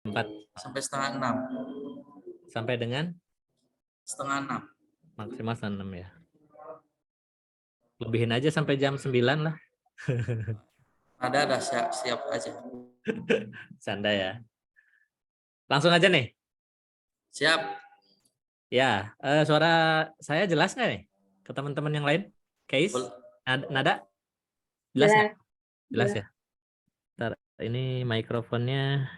4 sampai setengah 6. sampai dengan Setengah 6. maksimal 6 ya. Lebihin aja sampai jam 9 lah. Ada siap aja. Canda ya. Langsung aja nih. Siap. Ya, suara saya jelas nggak nih ke teman-teman yang lain? Case, nada, jelas nggak? Jelas ya. Ntar, ini mikrofonnya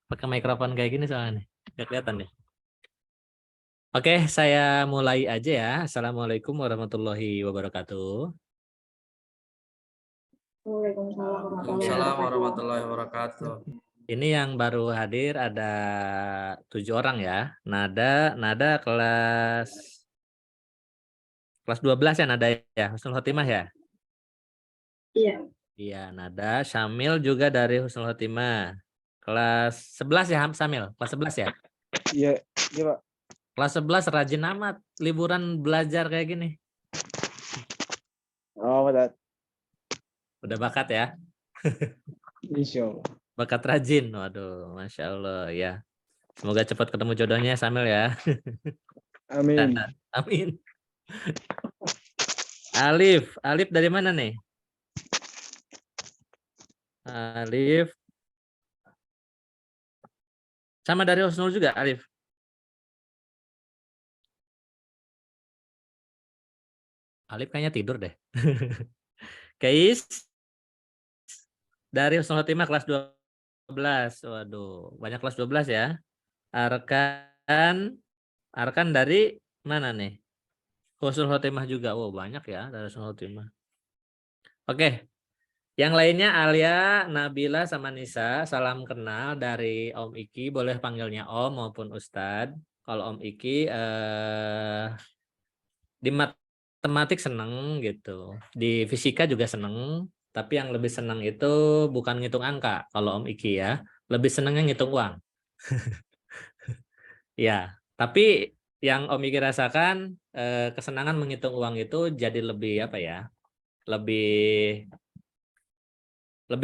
pakai mikrofon kayak gini soalnya nih. Nggak kelihatan deh. Oke, saya mulai aja ya. Assalamualaikum warahmatullahi wabarakatuh. Waalaikumsalam warahmatullahi wabarakatuh. Ini yang baru hadir ada 7 orang ya. Nada kelas 12 ya Nada ya. Husnul Khotimah ya. Iya. Iya, Nada. Syamil juga dari Husnul Khotimah. Kelas 11 ya, Syamil. Kelas 11 ya. Iya, iya Pak. Kelas 11 rajin amat liburan belajar kayak gini. Oh, Pak. Udah bakat ya. Insya Allah. Bakat rajin. Waduh, Masya Allah ya. Semoga cepat ketemu jodohnya Syamil ya. Amin. Amin. Alif dari mana nih? Alif. Sama dari Husnul juga, Alif. Alif kayaknya tidur deh. Kais dari Husnul Khotimah kelas 12. Waduh, banyak kelas 12 ya. Arkan dari mana nih? Husnul Khotimah juga. Wow, banyak ya dari Husnul Khotimah. Oke. Yang lainnya Alia, Nabila, sama Nisa. Salam kenal dari Om Iki. Boleh panggilnya Om maupun Ustadz. Kalau Om Iki di matematik seneng gitu. Di fisika juga seneng. Tapi yang lebih seneng itu bukan ngitung angka. Kalau Om Iki ya. Lebih senengnya ngitung uang. Ya, tapi yang Om Iki rasakan kesenangan menghitung uang itu jadi lebih apa ya? Lebih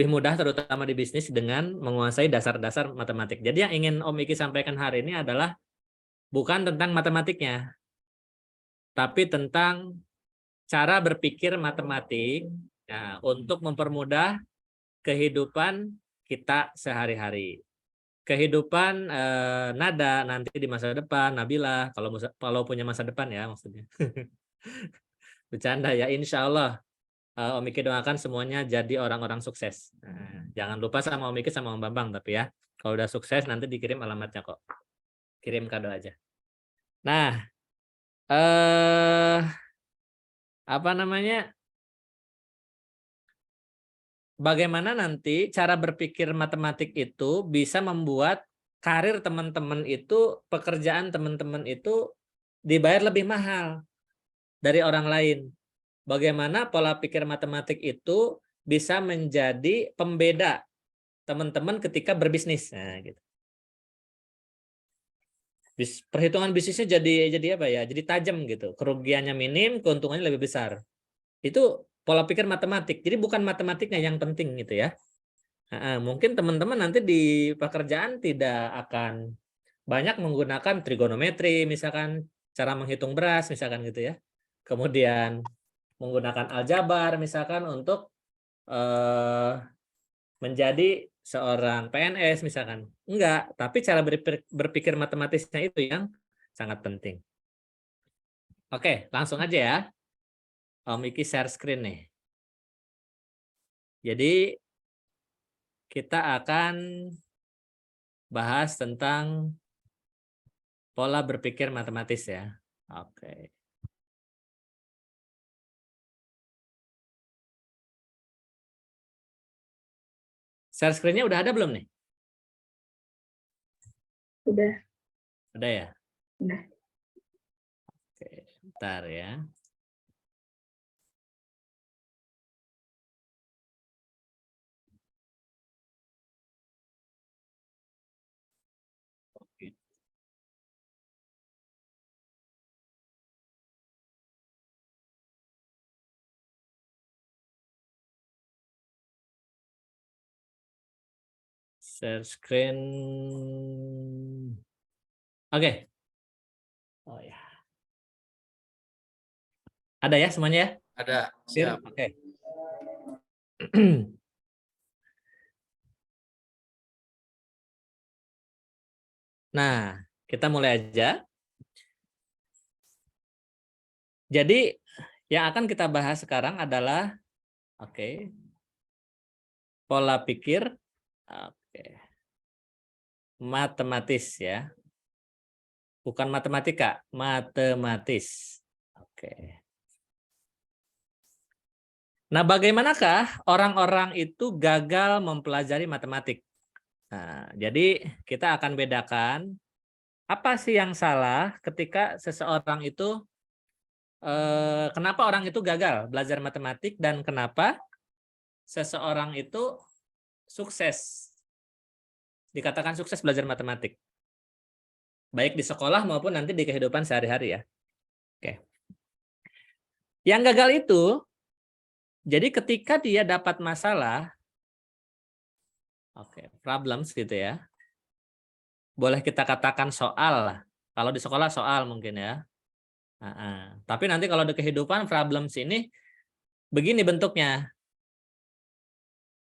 mudah terutama di bisnis dengan menguasai dasar-dasar matematik. Jadi yang ingin Om Iki sampaikan hari ini adalah bukan tentang matematiknya, tapi tentang cara berpikir matematik ya, untuk mempermudah kehidupan kita sehari-hari. Kehidupan Nada nanti di masa depan, Nabila kalau punya masa depan ya maksudnya. Bercanda ya, insya Allah Om Iki doakan semuanya jadi orang-orang sukses. Nah, jangan lupa sama Om Iki sama Om Bambang tapi ya. Kalau udah sukses nanti dikirim alamatnya kok. Kirim kado aja. Nah, apa namanya? Bagaimana nanti cara berpikir matematik itu bisa membuat karir teman-teman itu, pekerjaan teman-teman itu dibayar lebih mahal dari orang lain. Bagaimana pola pikir matematik itu bisa menjadi pembeda teman-teman ketika berbisnis. Nah, gitu. Perhitungan bisnisnya jadi apa ya? Jadi tajam gitu. Kerugiannya minim, keuntungannya lebih besar. Itu pola pikir matematik. Jadi bukan matematiknya yang penting gitu ya. Nah, mungkin teman-teman nanti di pekerjaan tidak akan banyak menggunakan trigonometri, misalkan cara menghitung beras, misalkan gitu ya. Kemudian menggunakan aljabar, misalkan untuk menjadi seorang PNS misalkan. Enggak, tapi cara berpikir matematisnya itu yang sangat penting. Oke, langsung aja ya. Om Iki share screen nih. Jadi kita akan bahas tentang pola berpikir matematis ya. Oke. Share screen-nya udah ada belum nih? Udah. Udah ya? Udah. Oke, bentar ya. Share screen. Oke. Oh ya. Ada ya semuanya ya? Ada. Clear? Siap. Oke. Nah, kita mulai aja. Jadi yang akan kita bahas sekarang adalah pola pikir matematis ya. Bukan matematika, matematis. Nah, bagaimanakah orang-orang itu gagal mempelajari matematik? Nah, jadi kita akan bedakan apa sih yang salah ketika seseorang itu kenapa orang itu gagal belajar matematik dan kenapa seseorang itu sukses, dikatakan sukses belajar matematik, baik di sekolah maupun nanti di kehidupan sehari-hari ya. Yang gagal itu, jadi ketika dia dapat masalah, problems gitu ya, boleh kita katakan soal lah. Kalau di sekolah soal mungkin ya. Tapi nanti kalau di kehidupan problems ini begini bentuknya.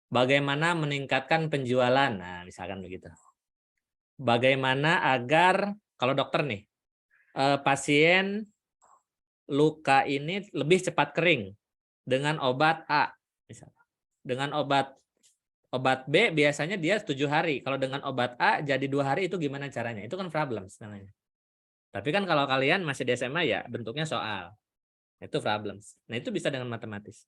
Bagaimana meningkatkan penjualan? Nah, misalkan begitu. Bagaimana agar kalau dokter nih, pasien luka ini lebih cepat kering dengan obat A, misalnya. Dengan obat B biasanya dia 7 hari. Kalau dengan obat A jadi 2 hari itu gimana caranya? Itu kan problems namanya. Tapi kan kalau kalian masih di SMA ya bentuknya soal. Itu problems. Nah, itu bisa dengan matematis.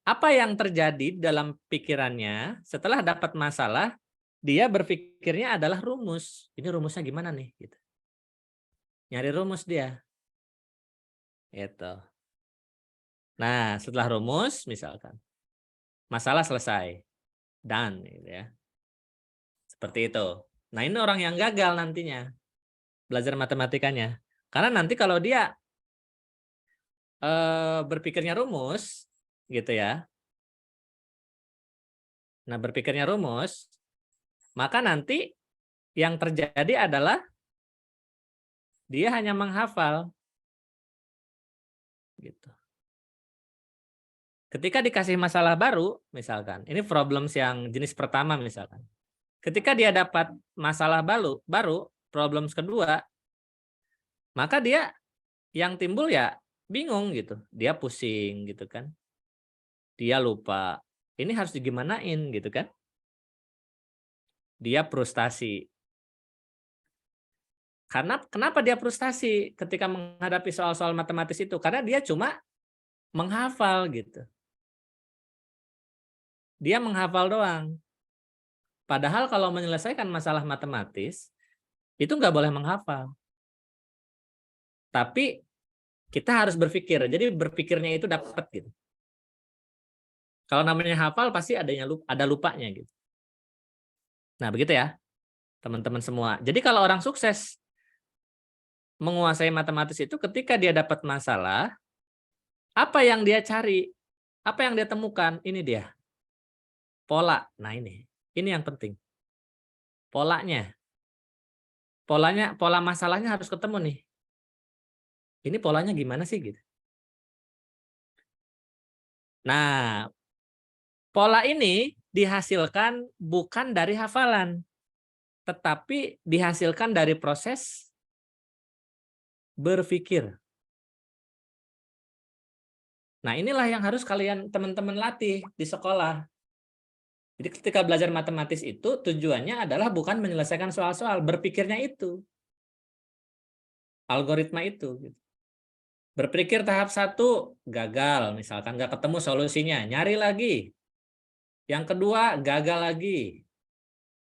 Apa yang terjadi dalam pikirannya setelah dapat masalah, dia berpikirnya adalah rumus. Ini rumusnya gimana nih? Gitu. Nyari rumus dia. Gitu. Nah, setelah rumus misalkan, masalah selesai. Done. Gitu ya. Seperti itu. Nah, ini orang yang gagal nantinya belajar matematikanya. Karena nanti kalau dia berpikirnya rumus, gitu ya. Nah, berpikirnya rumus, maka nanti yang terjadi adalah dia hanya menghafal. Gitu. Ketika dikasih masalah baru, misalkan, ini problems yang jenis pertama misalkan. Ketika dia dapat masalah baru, problems kedua, maka dia yang timbul ya bingung gitu. Dia pusing gitu kan. Dia lupa. Ini harus digimanain gitu kan. Dia frustasi. Karena kenapa dia frustasi ketika menghadapi soal-soal matematis itu? Karena dia cuma menghafal gitu. Dia menghafal doang. Padahal kalau menyelesaikan masalah matematis, itu nggak boleh menghafal. Tapi kita harus berpikir. Jadi berpikirnya itu dapat gitu. Kalau namanya hafal pasti ada lupanya gitu. Nah, begitu ya, teman-teman semua. Jadi kalau orang sukses menguasai matematis itu ketika dia dapat masalah, apa yang dia cari? Apa yang dia temukan? Ini dia. Pola. Nah, ini yang penting. Polanya. Pola masalahnya harus ketemu nih. Ini polanya gimana sih gitu. Nah, pola ini dihasilkan bukan dari hafalan, tetapi dihasilkan dari proses berpikir. Nah, inilah yang harus kalian teman-teman latih di sekolah. Jadi ketika belajar matematis itu tujuannya adalah bukan menyelesaikan soal-soal, berpikirnya itu. Algoritma itu. Berpikir tahap 1 gagal, misalkan nggak ketemu solusinya, nyari lagi. Yang kedua gagal lagi.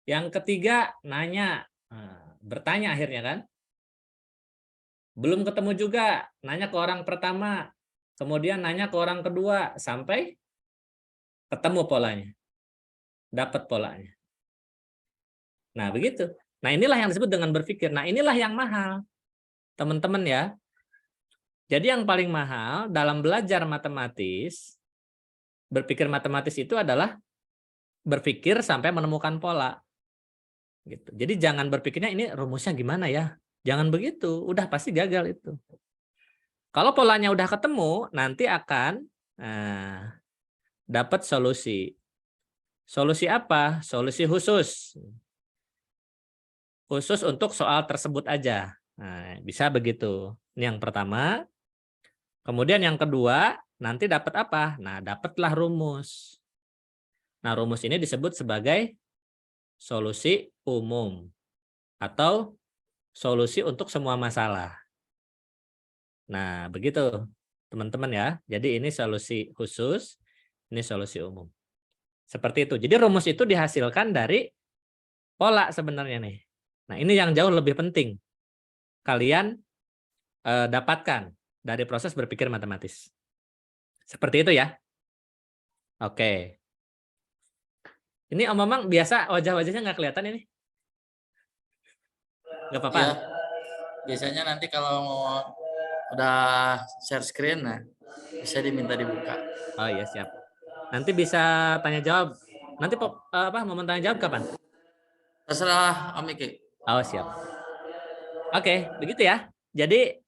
Yang ketiga nanya, bertanya akhirnya kan. Belum ketemu juga, nanya ke orang pertama, kemudian nanya ke orang kedua, sampai ketemu polanya. Dapat polanya. Nah, begitu. Nah, inilah yang disebut dengan berpikir. Nah, inilah yang mahal. Teman-teman ya. Jadi yang paling mahal dalam belajar matematis, berpikir matematis itu adalah berpikir sampai menemukan pola. Gitu. Jadi jangan berpikirnya ini rumusnya gimana ya. Jangan begitu, udah pasti gagal itu. Kalau polanya udah ketemu, nanti akan dapat solusi. Solusi apa? Solusi khusus. Khusus untuk soal tersebut aja. Nah, bisa begitu. Ini yang pertama. Kemudian yang kedua, nanti dapat apa? Nah, dapatlah rumus. Nah, rumus ini disebut sebagai solusi umum atau solusi untuk semua masalah. Nah, begitu teman-teman ya. Jadi ini solusi khusus, ini solusi umum. Seperti itu. Jadi rumus itu dihasilkan dari pola sebenarnya nih. Nah, ini yang jauh lebih penting kalian dapatkan dari proses berpikir matematis. Seperti itu ya. Oke. Ini Om Mamang biasa wajah-wajahnya nggak kelihatan ini? Nggak apa-apa? Ya, biasanya nanti kalau udah share screen, nah bisa diminta dibuka. Oh iya, siap. Nanti bisa tanya jawab. Nanti momen tanya jawab kapan? Terserah Om Iki. Oh, siap. Oke, begitu ya. Jadi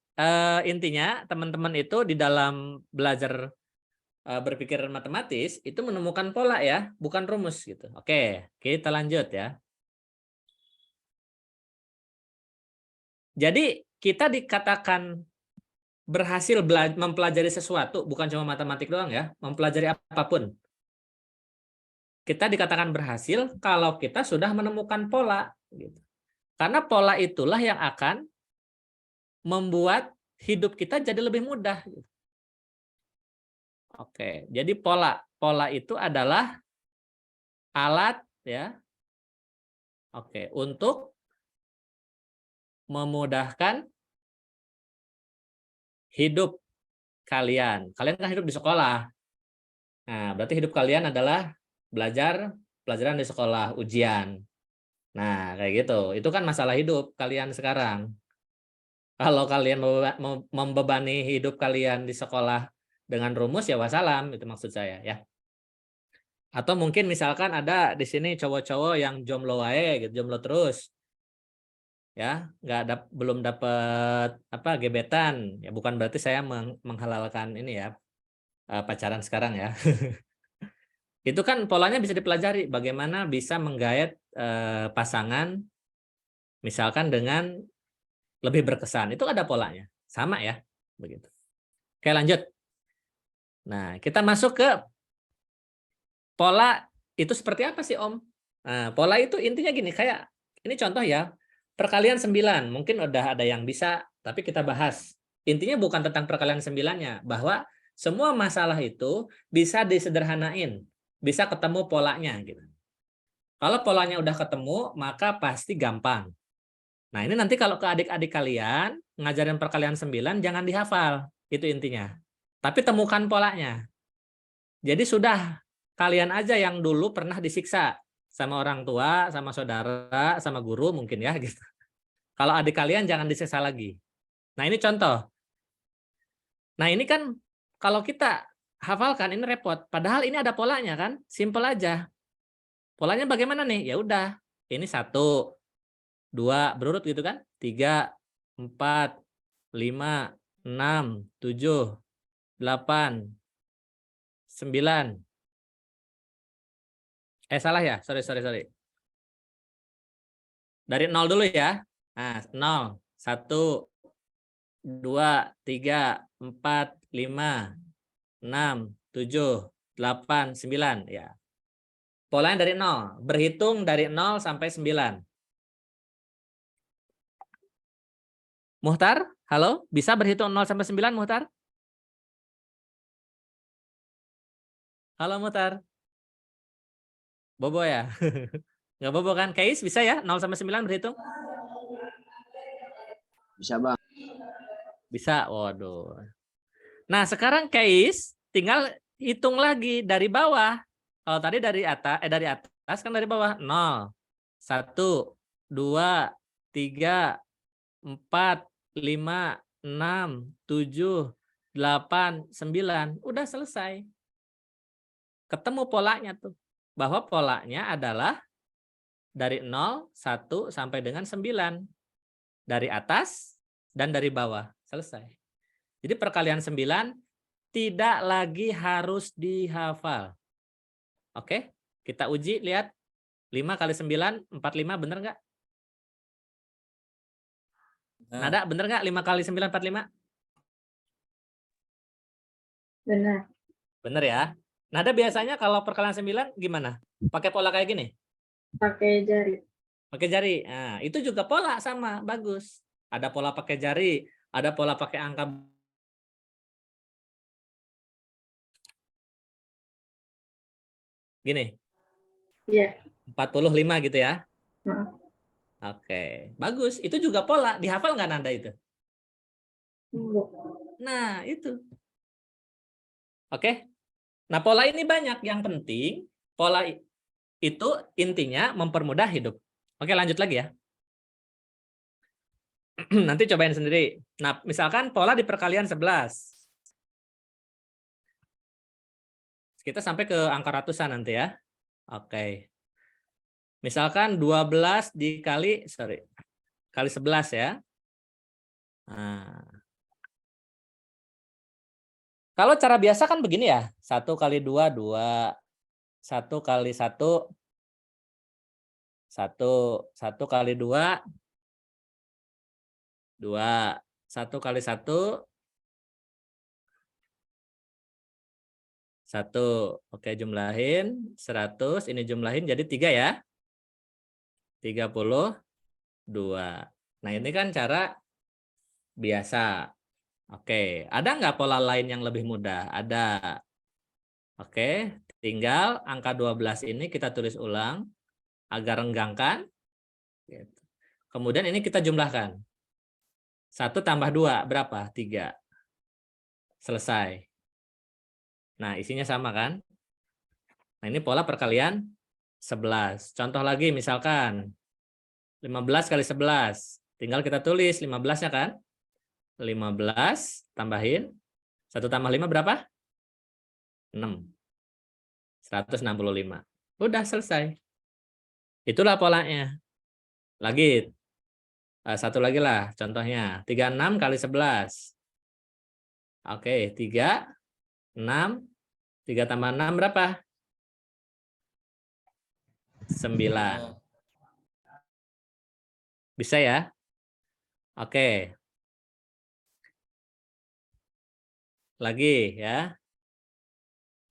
intinya teman-teman itu di dalam belajar berpikir matematis itu menemukan pola ya, bukan rumus gitu. Oke, kita lanjut ya. Jadi kita dikatakan berhasil mempelajari sesuatu, bukan cuma matematik doang ya, mempelajari apapun. Kita dikatakan berhasil kalau kita sudah menemukan pola. Gitu. Karena pola itulah yang akan membuat hidup kita jadi lebih mudah. Oke, jadi pola itu adalah alat ya. Oke, untuk memudahkan hidup kalian. Kalian kan hidup di sekolah. Nah, berarti hidup kalian adalah belajar pelajaran di sekolah, ujian. Nah, kayak gitu. Itu kan masalah hidup kalian sekarang. Kalau kalian membebani hidup kalian di sekolah dengan rumus ya wassalam, itu maksud saya ya. Atau mungkin misalkan ada di sini cowok-cowok yang jomblo wae gitu, jomblo terus. Ya, belum dapat gebetan. Ya bukan berarti saya menghalalkan ini ya. Pacaran sekarang ya. Itu kan polanya bisa dipelajari bagaimana bisa menggait pasangan misalkan dengan lebih berkesan. Itu ada polanya. Sama ya, begitu. Oke, lanjut. Nah, kita masuk ke pola itu seperti apa sih, Om? Nah, pola itu intinya gini, kayak ini contoh ya. Perkalian 9, mungkin udah ada yang bisa, tapi kita bahas. Intinya bukan tentang perkalian 9-nya, bahwa semua masalah itu bisa disederhanain, bisa ketemu polanya gitu. Kalau polanya udah ketemu, maka pasti gampang. Nah, ini nanti kalau ke adik-adik kalian, ngajarin perkalian 9, jangan dihafal. Itu intinya. Tapi temukan polanya. Jadi sudah, kalian aja yang dulu pernah disiksa sama orang tua, sama saudara, sama guru mungkin ya. Gitu. Kalau adik kalian jangan disiksa lagi. Nah, ini contoh. Nah, ini kan kalau kita hafalkan, ini repot. Padahal ini ada polanya kan, simple aja. Polanya bagaimana nih? Ya udah, ini 1, 2 berurut gitu kan, 3, 4, 5, 6, 7, 8, 9. Salah ya, sorry. Dari 0 dulu ya. Nah, 0, 1, 2, 3, 4, 5, 6, 7, 8, 9 ya. Polanya dari 0, berhitung dari 0 sampai 9. Muhtar, halo? Bisa berhitung 0 sampai 9, Muhtar? Halo, Muhtar. Bobo ya? Nggak bobo kan? Kais bisa ya? 0 sampai 9 berhitung? Bisa, Bang. Bisa, waduh. Nah, sekarang Kais tinggal hitung lagi dari bawah. Kalau tadi dari atas kan dari bawah. 0, 1, 2, 3, 4, 5, 6, 7, 8, 9. Udah selesai. Ketemu polanya tuh. bahwa polanya adalah dari 0, 1 sampai dengan 9. Dari atas dan dari bawah. Selesai. Jadi perkalian 9 tidak lagi harus dihafal. Oke, kita uji, lihat. 5 kali 9, 45, bener nggak? Nah, Nada, bener nggak 5 kali 9, 45? Benar. Bener ya. Nada biasanya kalau perkalian 9 gimana? Pakai pola kayak gini? Pakai jari. Pakai jari. Nah, itu juga pola sama, bagus. Ada pola pakai jari, ada pola pakai angka. Gini, Iya. 45 gitu ya. Heeh. Oke, bagus. Itu juga pola. Dihafal nggak Nanda itu? Enggak. Nah, itu. Oke. Nah, pola ini banyak. Yang penting, pola itu intinya mempermudah hidup. Oke, lanjut lagi ya. Nanti cobain sendiri. Nah, misalkan pola di perkalian 11. Kita sampai ke angka ratusan nanti ya. Oke. Misalkan 12 kali 11 ya. Nah. Kalau cara biasa kan begini ya. 1 kali 2, 2. 1 kali 1, 1. 1 kali 2, 2. 1 kali 1, 1. Oke, jumlahin 100. Ini jumlahin jadi 3 ya. 32. Nah, ini kan cara biasa. Oke, ada nggak pola lain yang lebih mudah? Ada. Oke, tinggal angka 12 ini kita tulis ulang agar renggangkan. Kemudian ini kita jumlahkan. 1 tambah 2 berapa? 3. Selesai. Nah, isinya sama kan? Nah, ini pola perkalian 11. Contoh lagi misalkan 15 kali 11. Tinggal kita tulis 15-nya kan? 15 tambahin 1 tambah 5 berapa? 6. 165. Udah selesai. Itulah polanya. Lagi. Satu lagi lah contohnya. 36 kali 11. Oke, 3, 6. 3 tambah 6 berapa? 9. Bisa ya? Oke. Lagi ya.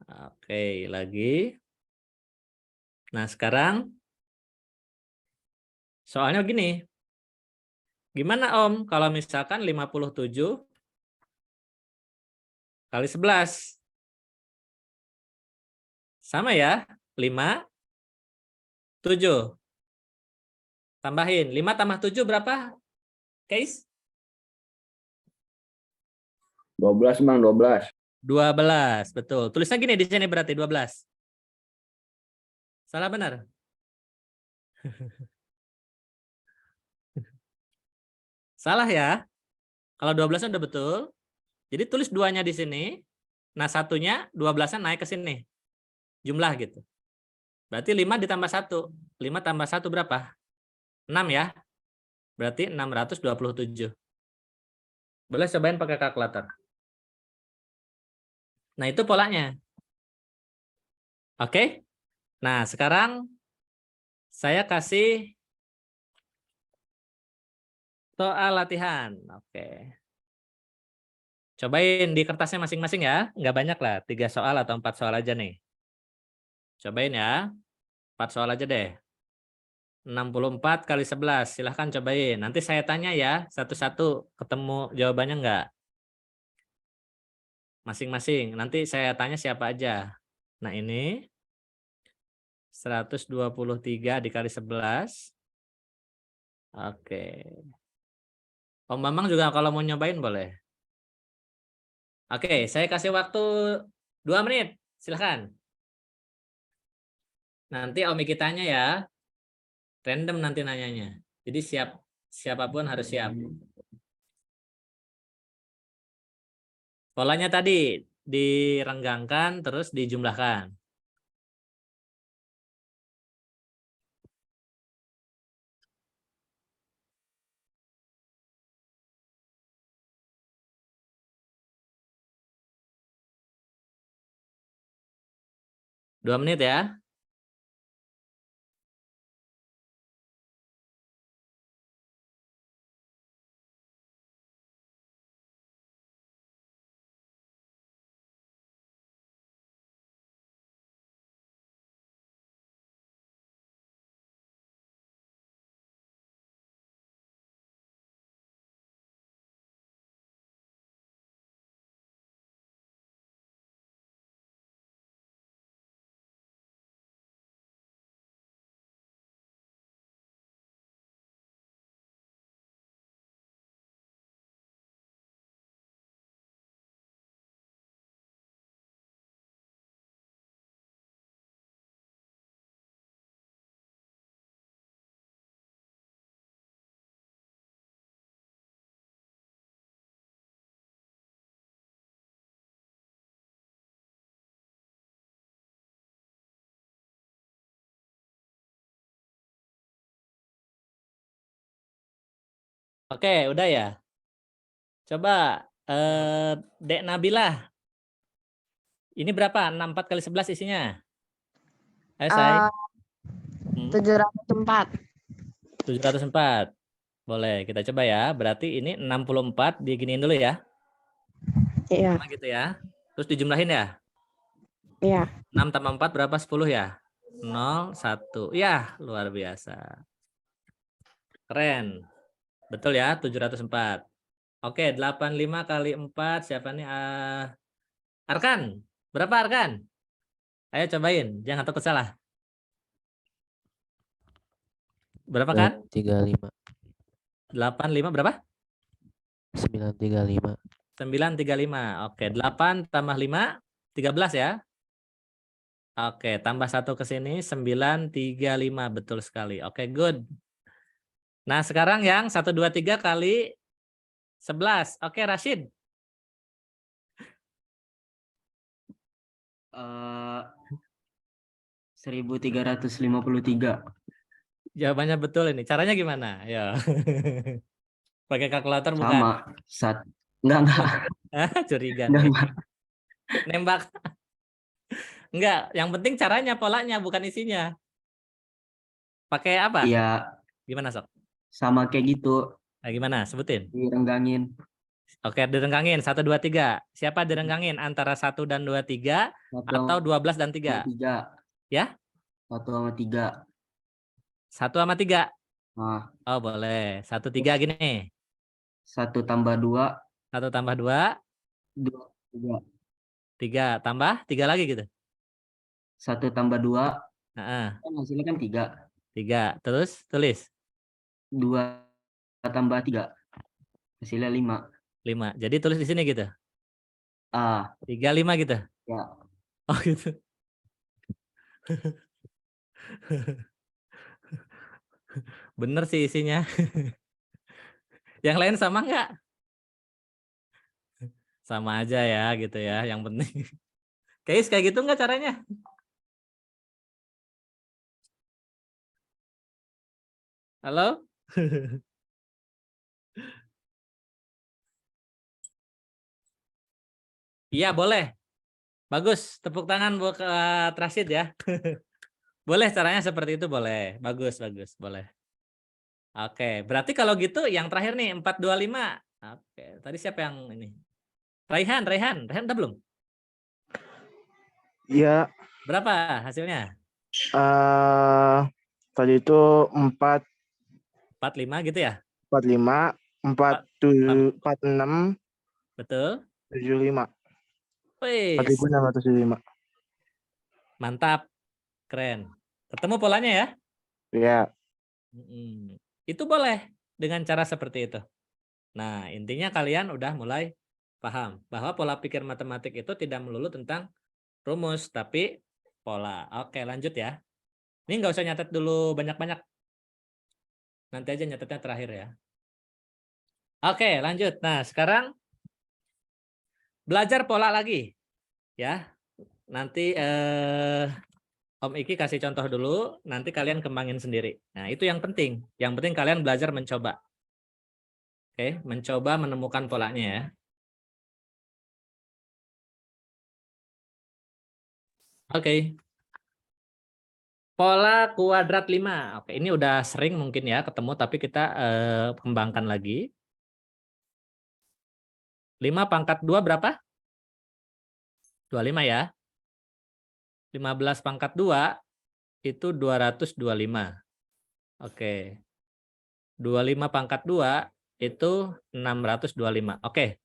Oke, lagi. Nah, sekarang soalnya gini. Gimana Om kalau misalkan 57 kali 11? Sama ya? 5, 7. Tambahin. 5 tambah 7 berapa? Case? 12 Bang, 12. 12, betul. Tulisnya gini di sini berarti 12. Salah benar? Salah ya. Kalau 12-nya udah betul. Jadi tulis 2-nya di sini. Nah, satunya 12-nya naik ke sini. Jumlah gitu. Berarti 5 ditambah 1. 5 tambah 1 berapa? 6 ya. Berarti 627. Boleh cobain pakai kalkulator. Nah, itu polanya. Oke. Nah, sekarang saya kasih soal latihan. Oke. Cobain di kertasnya masing-masing ya. Nggak banyak lah. 3 soal atau 4 soal aja nih. Cobain ya. 4 soal aja deh. 64 kali 11. Silahkan cobain. Nanti saya tanya ya. Satu-satu. Ketemu jawabannya nggak? Masing-masing. Nanti saya tanya siapa aja. Nah, ini 123 dikali 11. Oke. Om Bambang juga kalau mau nyobain boleh. Oke, saya kasih waktu 2 menit. Silahkan. Nanti Om Iki tanya ya. Random nanti nanyanya. Jadi siapapun harus siap. Polanya tadi direnggangkan terus dijumlahkan. 2 menit ya. Oke, udah ya. Coba Dek Nabilah. Ini berapa? 64 kali 11 isinya. Ayo, Say. 704. 704. Boleh, kita coba ya. Berarti ini 64 diginiin dulu ya. Iya. Sama gitu ya. Terus dijumlahin ya. Iya. 6 tambah 4 berapa? 10 ya? 0, 1. Ya, luar biasa. Keren. Betul ya, 704. Oke, 85 kali 4. Siapa nih? Arkan. Berapa Arkan? Ayo cobain, jangan takut salah. Berapa kan? 935. 85 berapa? 935. 935. Oke, 8 tambah 5, 13 ya. Oke, tambah 1 ke sini, 935. Betul sekali. Oke, good. Nah, sekarang yang 1, 2, 3 kali 11. Oke, Rashid. 1353. Jawabannya betul ini. Caranya gimana? Ya. Pakai kalkulator bukan? Sama. Enggak. Curiga Enggak, nih. enggak. Nembak. Enggak, yang penting caranya, polanya, bukan isinya. Pakai apa? Iya, Gimana, Sok? sama kayak gitu. Nah, gimana? Sebutin. Direnggangin. Oke, direnggangin. 1, 2, 3. Siapa direnggangin? Antara 1 dan 2, 3 atau 12 dan 3? 3. Ya? 1 sama 3. 1 sama 3. Nah, Oh, boleh. 1, 3 gini. 1 tambah 2. 1 tambah 2, 2, 3. 3 tambah 3 lagi gitu. 1 tambah 2. Nah, Kan hasilnya kan 3. 3. Terus tulis. 2 tambah 3. Hasilnya 5. 5. Jadi tulis di sini gitu. 3, 5 gitu. Ya. Oh, gitu. Bener sih isinya. Yang lain sama nggak? Sama aja ya gitu ya. Yang penting. Kayak gitu nggak caranya? Halo? Iya, boleh. Bagus. Tepuk tangan buat Trasid ya. Boleh caranya seperti itu, boleh. Bagus, bagus. Boleh. Oke, berarti kalau gitu yang terakhir nih 425. Oke, tadi siapa yang ini? Raihan udah belum? Iya, Berapa hasilnya? tadi itu 4, 45 gitu ya? 45, 46, Betul. 75. Wih, 4.675. mantap. Keren. Ketemu polanya ya? Iya. Itu boleh dengan cara seperti itu. Nah, intinya kalian udah mulai paham bahwa pola pikir matematik itu tidak melulu tentang rumus, tapi pola. Oke, lanjut ya. Ini nggak usah nyatet dulu banyak-banyak. Nanti aja nyatetnya terakhir ya. Oke, lanjut. Nah, sekarang belajar pola lagi. Ya. Nanti Om Iki kasih contoh dulu, nanti kalian kembangin sendiri. Nah, itu yang penting. Yang penting kalian belajar mencoba. Oke, mencoba menemukan polanya ya. Oke. Pola kuadrat 5. Oke, ini udah sering mungkin ya ketemu, tapi kita kembangkan lagi. 5 pangkat 2 berapa? 25 ya. 15 pangkat 2 itu 225. Oke. 25 pangkat 2 itu 625. Oke.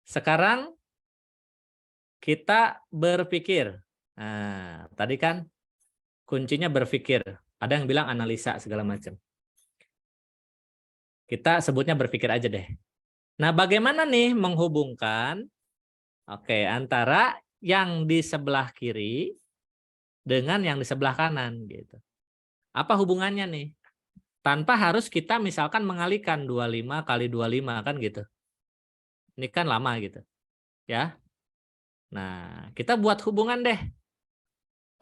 Sekarang kita berpikir. Nah, tadi kan kuncinya berpikir. Ada yang bilang analisa segala macam. Kita sebutnya berpikir aja deh. Nah, bagaimana nih menghubungkan antara yang di sebelah kiri dengan yang di sebelah kanan gitu. Apa hubungannya nih? Tanpa harus kita misalkan mengalihkan 25 kali 25 kan gitu. Ini kan lama gitu. Ya. Nah, kita buat hubungan deh.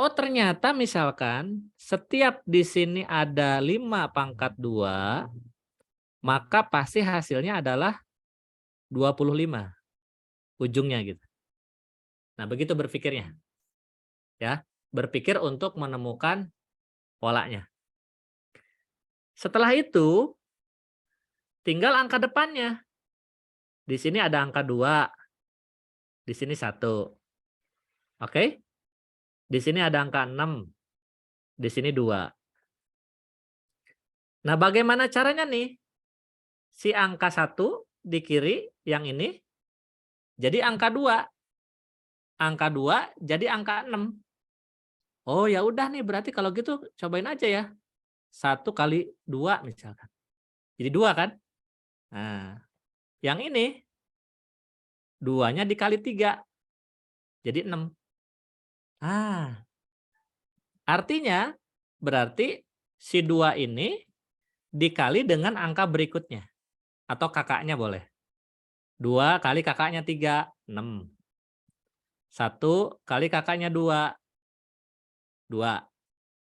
Oh, ternyata misalkan setiap di sini ada 5 pangkat 2, maka pasti hasilnya adalah 25 ujungnya gitu. Nah, begitu berpikirnya. Ya, berpikir untuk menemukan polanya. Setelah itu tinggal angka depannya. Di sini ada angka 2, di sini 1. Oke? Di sini ada angka 6, di sini 2. Nah, bagaimana caranya nih? Si angka 1 di kiri yang ini jadi angka 2. Angka 2 jadi angka 6. Oh, ya udah nih berarti kalau gitu cobain aja ya. 1 kali 2 misalkan. Jadi 2 kan? Nah, yang ini 2-nya dikali 3. Jadi 6. Artinya berarti si 2 ini dikali dengan angka berikutnya. Atau kakaknya boleh. 2 kali kakaknya 3, 6. 1 kali kakaknya 2, 2.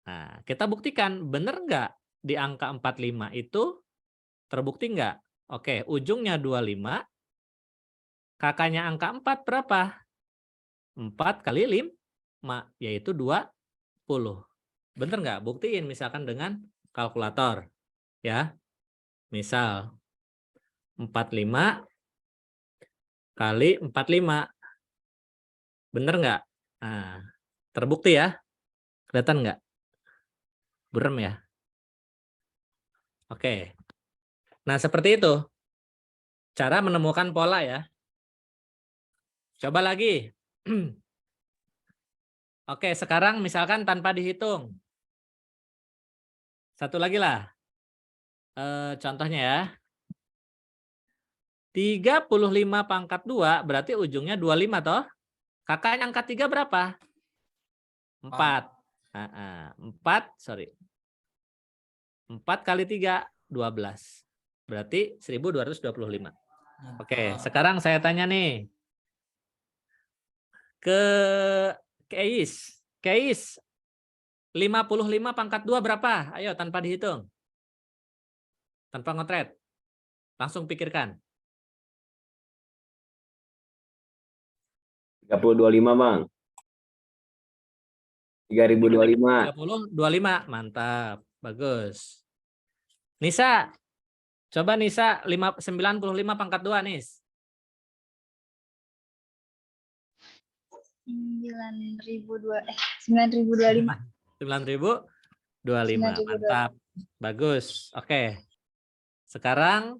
Nah, kita buktikan benar nggak di angka 45 itu terbukti nggak? Oke, ujungnya 25, kakaknya angka 4 berapa? 4 kali 5, yaitu 20. Bener nggak? Buktiin misalkan dengan kalkulator. Ya, misal 45 kali 45. Bener nggak? Nah, terbukti ya? Kelihatan nggak? Burem ya? Oke. Nah, seperti itu. Cara menemukan pola ya. Coba lagi. Oke, sekarang misalkan tanpa dihitung. Satu lagi lah. Contohnya ya. 35 pangkat 2 berarti ujungnya 25 toh. Kakaknya angka 3 berapa? 4. 4 kali 3, 12. Berarti 1225. Oke, sekarang saya tanya nih. Ke Keis. Keis, 55 pangkat 2 berapa? Ayo tanpa dihitung. Tanpa ngotret. Langsung pikirkan. 3025 Bang. 3025. 3025, mantap. Bagus. Nisa, coba Nisa 95 pangkat 2, Nis. 9.025. 9.025, mantap. Bagus. Oke. Sekarang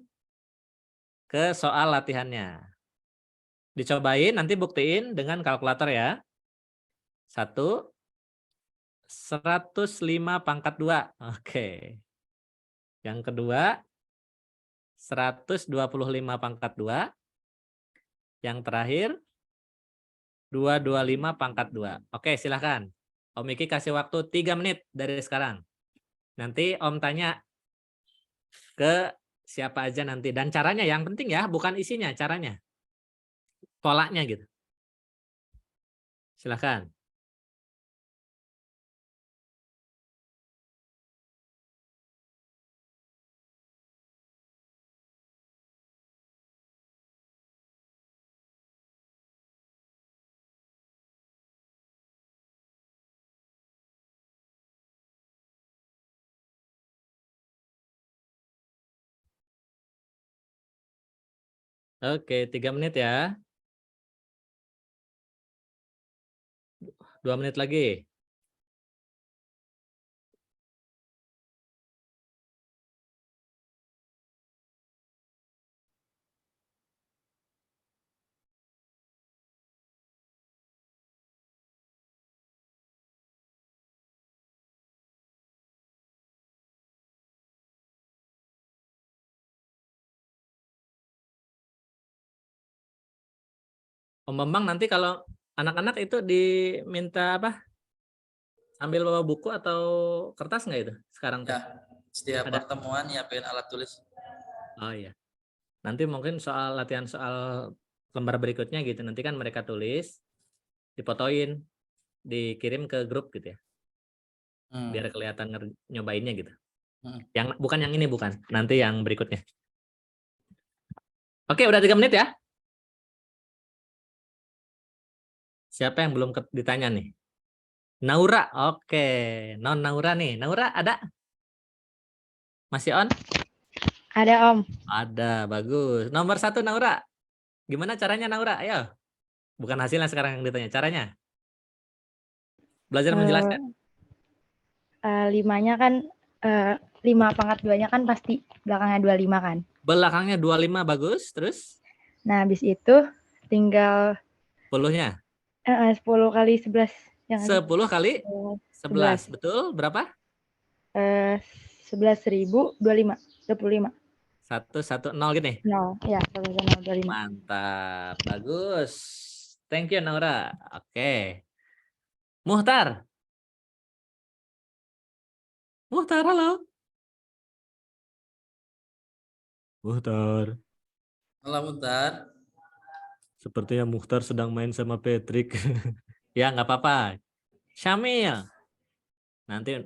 ke soal latihannya. Dicobain, nanti buktiin dengan kalkulator ya. 1, 105 pangkat 2. Oke. Yang kedua, 125 pangkat 2. Yang terakhir, 225 pangkat 2. Oke, silahkan. Om Iki kasih waktu 3 menit dari sekarang. Nanti Om tanya ke siapa aja nanti. Dan caranya yang penting ya, bukan isinya, caranya. Polanya gitu. Silahkan. Oke, 3 menit ya. 2 menit lagi. Om Bambang nanti kalau anak-anak itu diminta apa? Ambil bawa buku atau kertas nggak itu sekarang teh? Ya, setiap Ada. pertemuan nyiapin alat tulis. Oh iya. Nanti mungkin soal latihan soal lembar berikutnya gitu. Nanti kan mereka tulis, difotoin, dikirim ke grup gitu ya. Biar kelihatan nyobainnya gitu. Yang bukan yang ini bukan. Nanti yang berikutnya. Oke, udah 3 menit ya. Siapa yang belum ditanya nih? Naura, oke. Non Naura nih. Naura ada? Masih on? Ada Om. Ada, bagus. Nomor 1 Naura. Gimana caranya Naura? Ayo. Bukan hasilnya sekarang yang ditanya, caranya. Belajar menjelaskan. 5-nya kan 5 pangkat 2-nya kan pasti belakangnya 25 kan. Belakangnya 25 bagus, terus Nah, habis itu tinggal 10-nya. 10 kali 11 yang 10 kali 11, 11. betul? Berapa? 11.025. 25. 110 gini. 0. Ya, 1.025. Mantap, bagus. Thank you Naura. Oke. Muhtar. Muhtar, halo. Muhtar. Halo Muhtar. Sepertinya Muhtar sedang main sama Patrick. Ya, nggak apa-apa. Syamil. Nanti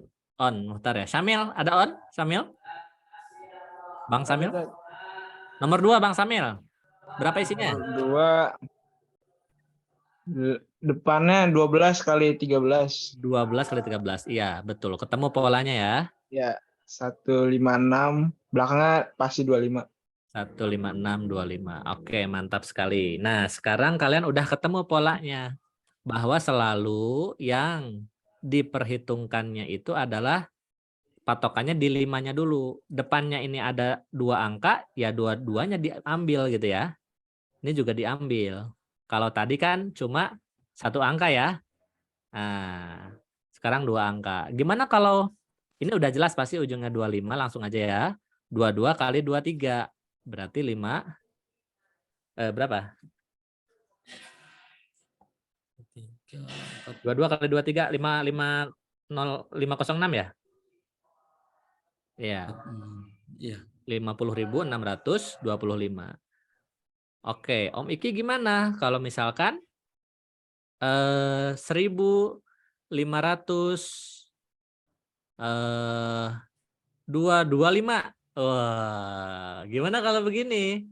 on Muhtar ya. Syamil, ada on? Syamil? Bang Syamil? Nomor 2 Bang Syamil. Berapa isinya? Nomor 2 depannya 12 kali 13. 12 kali 13. Iya, betul. Ketemu polanya ya. Ya, 156, belakangnya pasti 25. 15625. Oke, mantap sekali. Nah, sekarang kalian udah ketemu polanya. Bahwa selalu yang diperhitungkannya itu adalah patokannya di 5-nya dulu. Depannya ini ada 2 angka, ya dua-duanya diambil gitu ya. Ini juga diambil. Kalau tadi kan cuma 1 angka ya. Nah, sekarang 2 angka. Gimana kalau ini udah jelas pasti ujungnya 25, langsung aja ya. 22 kali 23. Berarti 5 berapa? 22 kali 23 506 ya? Iya. Iya. 50.625. Oke, Om Iki gimana kalau misalkan 1.500 225. Wah, gimana kalau begini?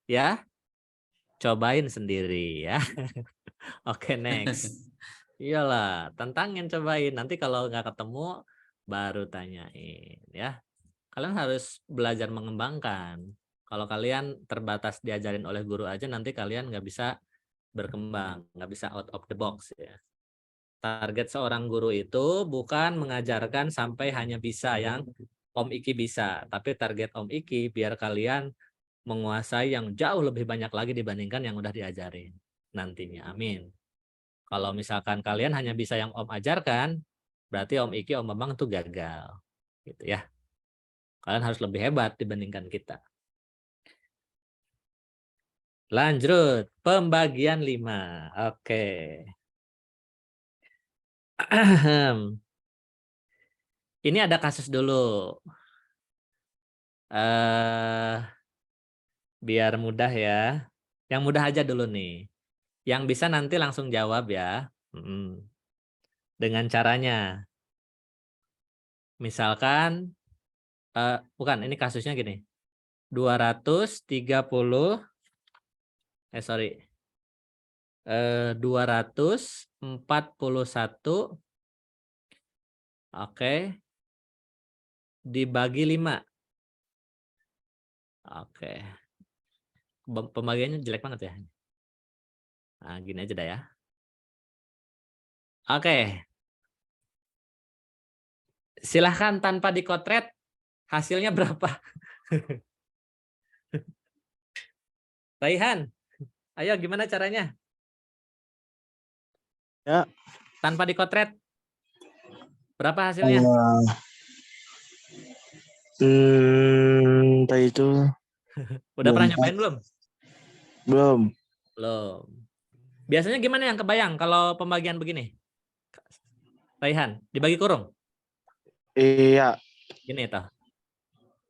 Ya, cobain sendiri ya. Oke, next. Iyalah, tantangin, cobain. Nanti kalau nggak ketemu, baru tanyain ya. Kalian harus belajar mengembangkan. Kalau kalian terbatas diajarin oleh guru aja, nanti kalian nggak bisa berkembang, nggak bisa out of the box ya. Target seorang guru itu bukan mengajarkan sampai hanya bisa yang Om Iki bisa, tapi target Om Iki biar kalian menguasai yang jauh lebih banyak lagi dibandingkan yang udah diajarin nantinya. Amin. Kalau misalkan kalian hanya bisa yang Om ajarkan, berarti Om Iki, Om Bambang itu gagal. Gitu ya. Kalian harus lebih hebat dibandingkan kita. Lanjut, pembagian 5. Oke. Ini ada kasus dulu. Biar mudah ya. Yang mudah aja dulu nih. Yang bisa nanti langsung jawab ya. Dengan caranya. Misalkan, bukan, ini kasusnya gini. 231, oke, dibagi 5. Oke. Pembagiannya jelek banget ya. Nah, gini aja dah ya. Oke. Silahkan tanpa dikotret, hasilnya berapa? Raihan, ayo gimana caranya? Ya. Tanpa dikotret, berapa hasilnya? Tadi itu Udah pernah 24. nyobain belum? Belum. Belum. Biasanya gimana yang kebayang kalau pembagian begini? Raihan, dibagi kurung? Iya. Gini toh.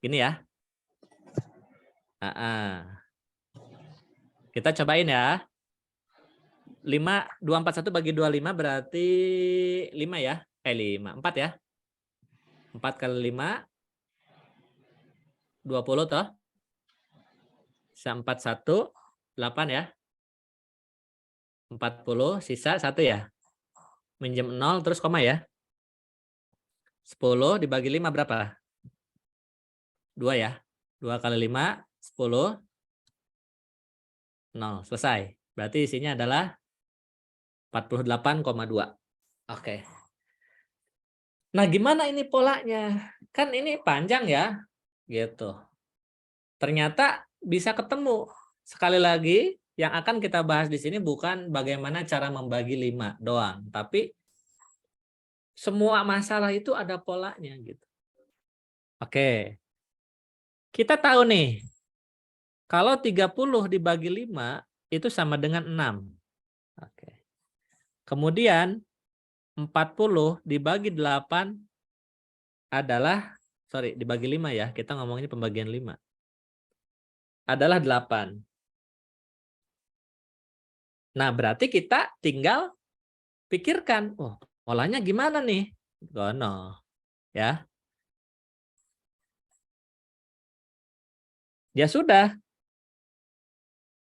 Gini ya. Kita cobain ya. 241 bagi 25 berarti 5 ya. 4 ya. 4 kali 5 20 toh. Sisa 41 8 ya. 40 sisa 1 ya. Minjem 0 terus koma ya. 10 dibagi 5 berapa? 2 ya. 2 kali 5 10 0. Selesai. Berarti isinya adalah 48,2. Oke. Nah, gimana ini polanya? Kan ini panjang ya. Gitu. Ternyata bisa ketemu. Sekali lagi, yang akan kita bahas di sini bukan bagaimana cara membagi 5 doang, tapi semua masalah itu ada polanya gitu. Oke. Kita tahu nih, kalau 30 dibagi 5 itu sama dengan 6. Oke. Kemudian 40 dibagi 8 adalah, dibagi 5 ya, kita ngomongin pembagian 5. Adalah 8. Nah, berarti kita tinggal pikirkan, oh, polanya gimana nih? Gono. Ya. Ya sudah.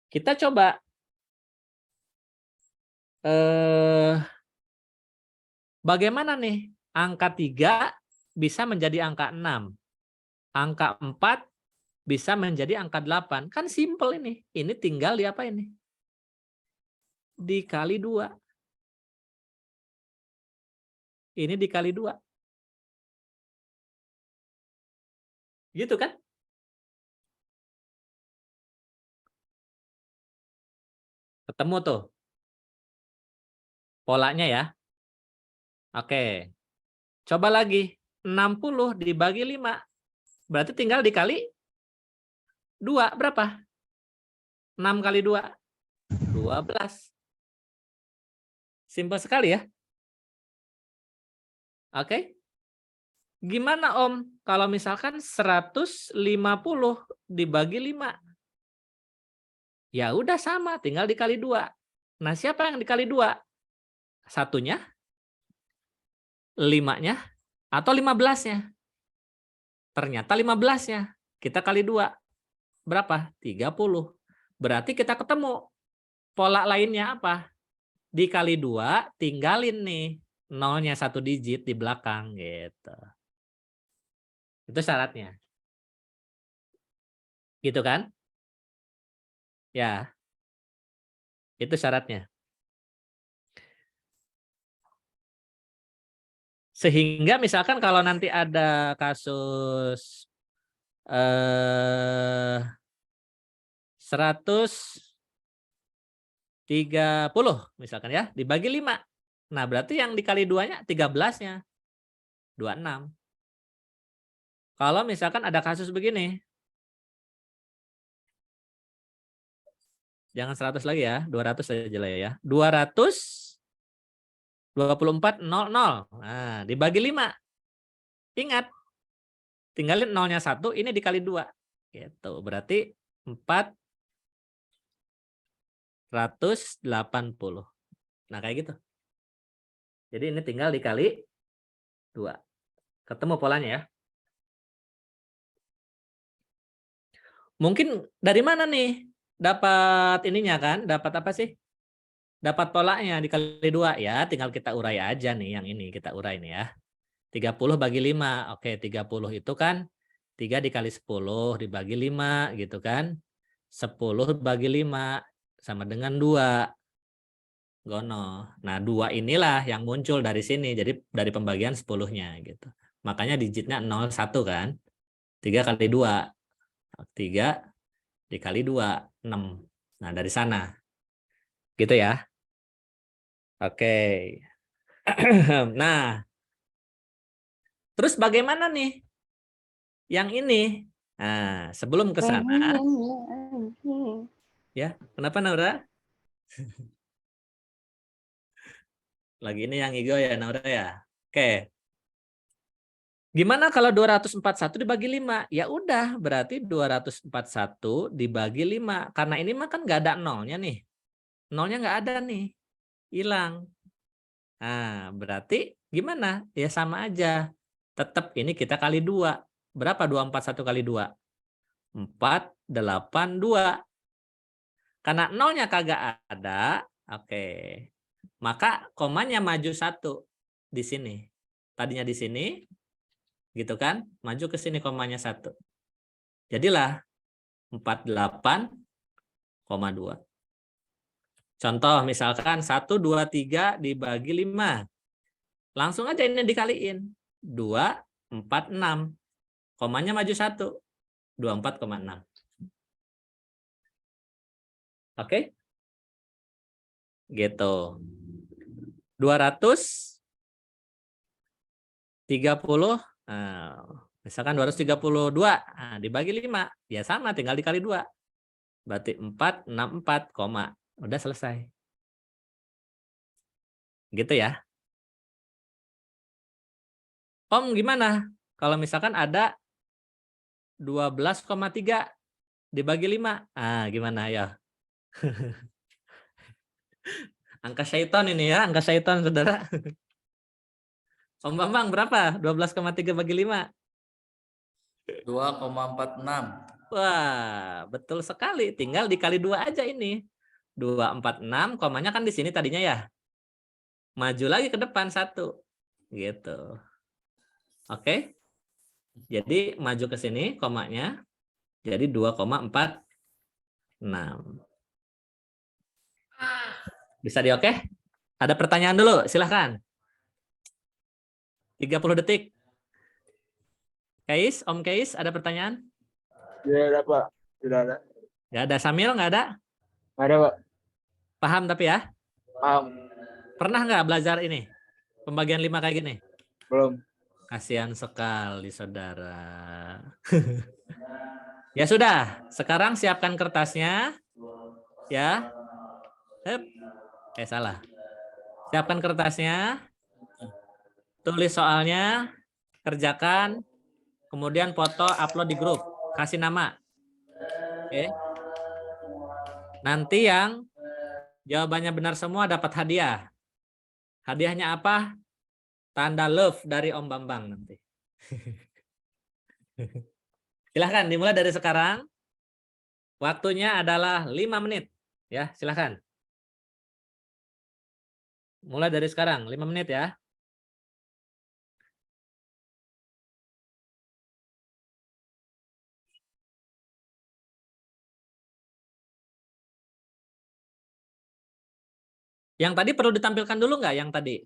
Kita coba bagaimana nih angka 3 bisa menjadi angka 6. Angka 4 bisa menjadi angka 8. Kan simple ini. Ini tinggal di apa ini? Dikali 2. Ini dikali 2. Gitu kan? Ketemu tuh. Polanya ya. Oke. Coba lagi. 60 dibagi 5. Berarti tinggal dikali 2. Berapa? 6 kali 2. 12. Simpel sekali ya. Oke. Gimana Om kalau misalkan 150 dibagi 5? Ya udah sama, tinggal dikali 2. Nah, siapa yang dikali 2? Satunya? 5-nya? Atau 15-nya? Ternyata 15-nya. Kita kali 2. Berapa? 30. Berarti kita ketemu. Pola lainnya apa? Dikali 2, tinggalin nih. 0-nya 1 digit di belakang. Gitu. Itu syaratnya. Gitu kan? Ya. Itu syaratnya. Sehingga misalkan kalau nanti ada kasus 130 misalkan ya, dibagi 5. Nah, berarti yang dikali 2-nya 13-nya. 26. Kalau misalkan ada kasus begini. Jangan 100 lagi ya, 200 aja lah ya. 224 00. Nah, dibagi 5. Ingat. Tinggalin 0-nya 1, ini dikali 2. Gitu. Berarti 480. Nah, kayak gitu. Jadi ini tinggal dikali 2. Ketemu polanya ya. Mungkin dari mana nih dapat ininya kan? Dapat apa sih? Dapat polanya dikali 2 ya. Tinggal kita urai aja nih yang ini. Kita urai nih ya. 30 bagi 5. Oke, 30 itu kan 3 dikali 10 dibagi 5 gitu kan. 10 bagi 5 sama dengan 2. Gono. Nah, 2 inilah yang muncul dari sini. Jadi dari pembagian 10-nya gitu. Makanya digitnya 0, 1 kan. 3 kali 2. 3 dikali 2, 6. Nah, dari sana. Gitu ya. Oke. Nah, terus bagaimana nih? Yang ini. Nah, sebelum ke sana, ya, kenapa Naura? Lagi ini yang hijau ya, Naura ya. Oke. Gimana kalau 241 dibagi 5? Ya udah, berarti 241 dibagi 5. Karena ini mah kan nggak ada nolnya nih. Nolnya nggak ada nih. Hilang. Nah, berarti gimana? Ya sama aja. Tetap ini kita kali 2. Berapa 241 kali 2? 482. Karena nolnya kagak ada, oke. Maka komanya maju 1 di sini. Tadinya di sini, gitu kan? Maju ke sini komanya 1. Jadilah 48,2. Contoh misalkan 1, 2, 3 dibagi 5. Langsung aja ini dikaliin. 2, 4, 6. Komanya maju 1. 24,6. Oke? Gitu. 230, misalkan 232, dibagi 5. Ya sama, tinggal dikali 2. Berarti 464, udah selesai. Gitu ya. Om gimana? Kalau misalkan ada 12,3 dibagi 5. Gimana ya? Angka syaitan ini ya, angka syaitan saudara. Om Bambang berapa? 12,3 bagi 5. 2,46. Wah, betul sekali. Tinggal dikali 2 aja ini. 246, komanya kan di sini tadinya ya. Maju lagi ke depan 1. Gitu. Oke. Jadi maju ke sini komanya. Jadi 2,46. Bisa di oke? Ada pertanyaan dulu, silahkan. 30 detik. Kais, Om Kais, ada pertanyaan? Tidak ada, Pak. Tidak ada. Nggak ada. Samil, nggak ada? Nggak ada, Pak. Paham tapi ya? Paham. Pernah nggak belajar ini? Pembagian 5 kayak gini? Belum. Kasihan sekali, saudara. Ya sudah, sekarang siapkan kertasnya. Ya. Salah. Siapkan kertasnya. Tulis soalnya, kerjakan, kemudian foto, upload di grup. Kasih nama. Oke. Nanti yang jawabannya benar semua dapat hadiah. Hadiahnya apa? Tanda love dari Om Bambang nanti. Silahkan dimulai dari sekarang. Waktunya adalah 5 menit. Ya, silahkan. Mulai dari sekarang, 5 menit ya. Yang tadi perlu ditampilkan dulu nggak yang tadi?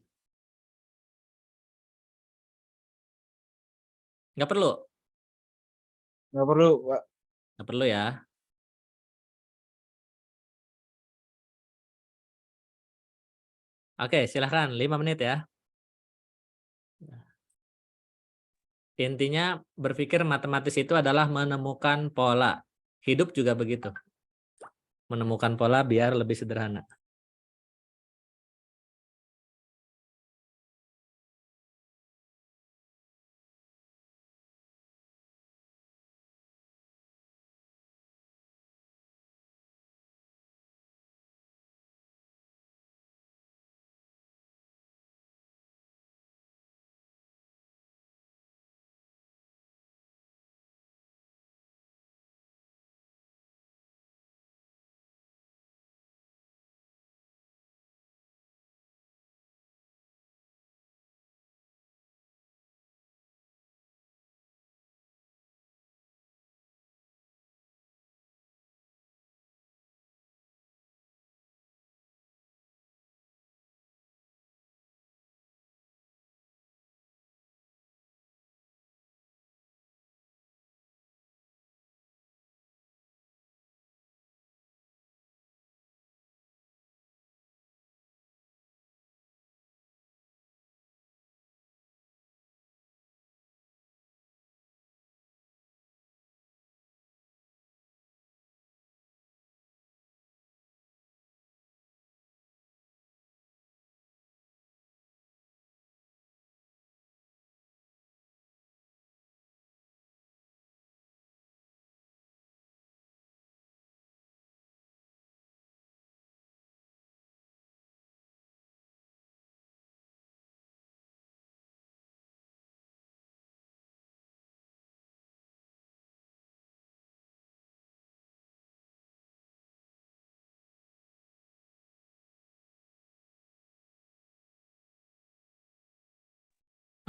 Nggak perlu? Nggak perlu, Pak. Nggak perlu ya. Oke, silahkan 5 menit ya. Intinya berpikir matematis itu adalah menemukan pola. Hidup juga begitu. Menemukan pola biar lebih sederhana.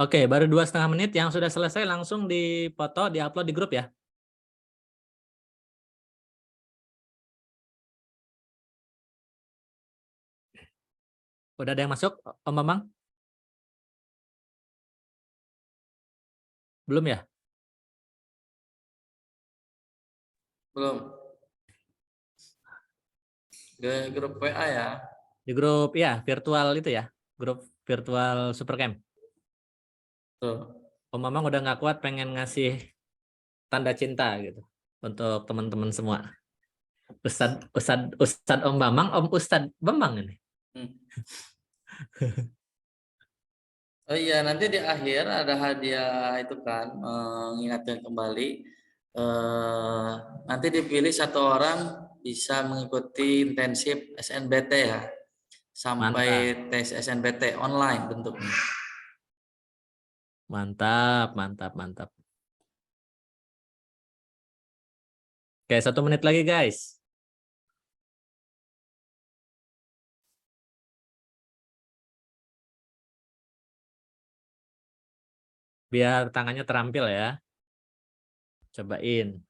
Oke, baru 2,5 menit. Yang sudah selesai langsung dipoto, diupload di grup ya. Udah ada yang masuk, Om Bambang? Belum ya? Belum. Ke grup WA ya. Di grup ya, virtual itu ya. Grup virtual Supercamp. Tuh. Om Bambang udah nggak kuat pengen ngasih tanda cinta gitu untuk teman-teman semua. Ustad Om Bambang, Om Ustad Bambang ini. Hmm. Oh iya, nanti di akhir ada hadiah itu kan, mengingatkan kembali. Nanti dipilih satu orang bisa mengikuti intensif SNBT ya, sampai tes SNBT online bentuknya. Mantap, mantap, mantap. Oke, 1 menit lagi guys. Biar tangannya terampil ya. Cobain.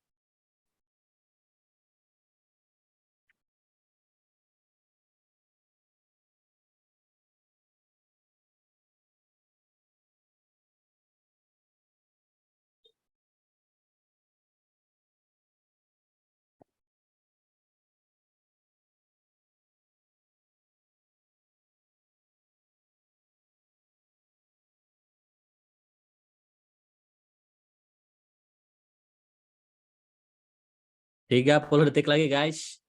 Tiga 30 detik lagi guys.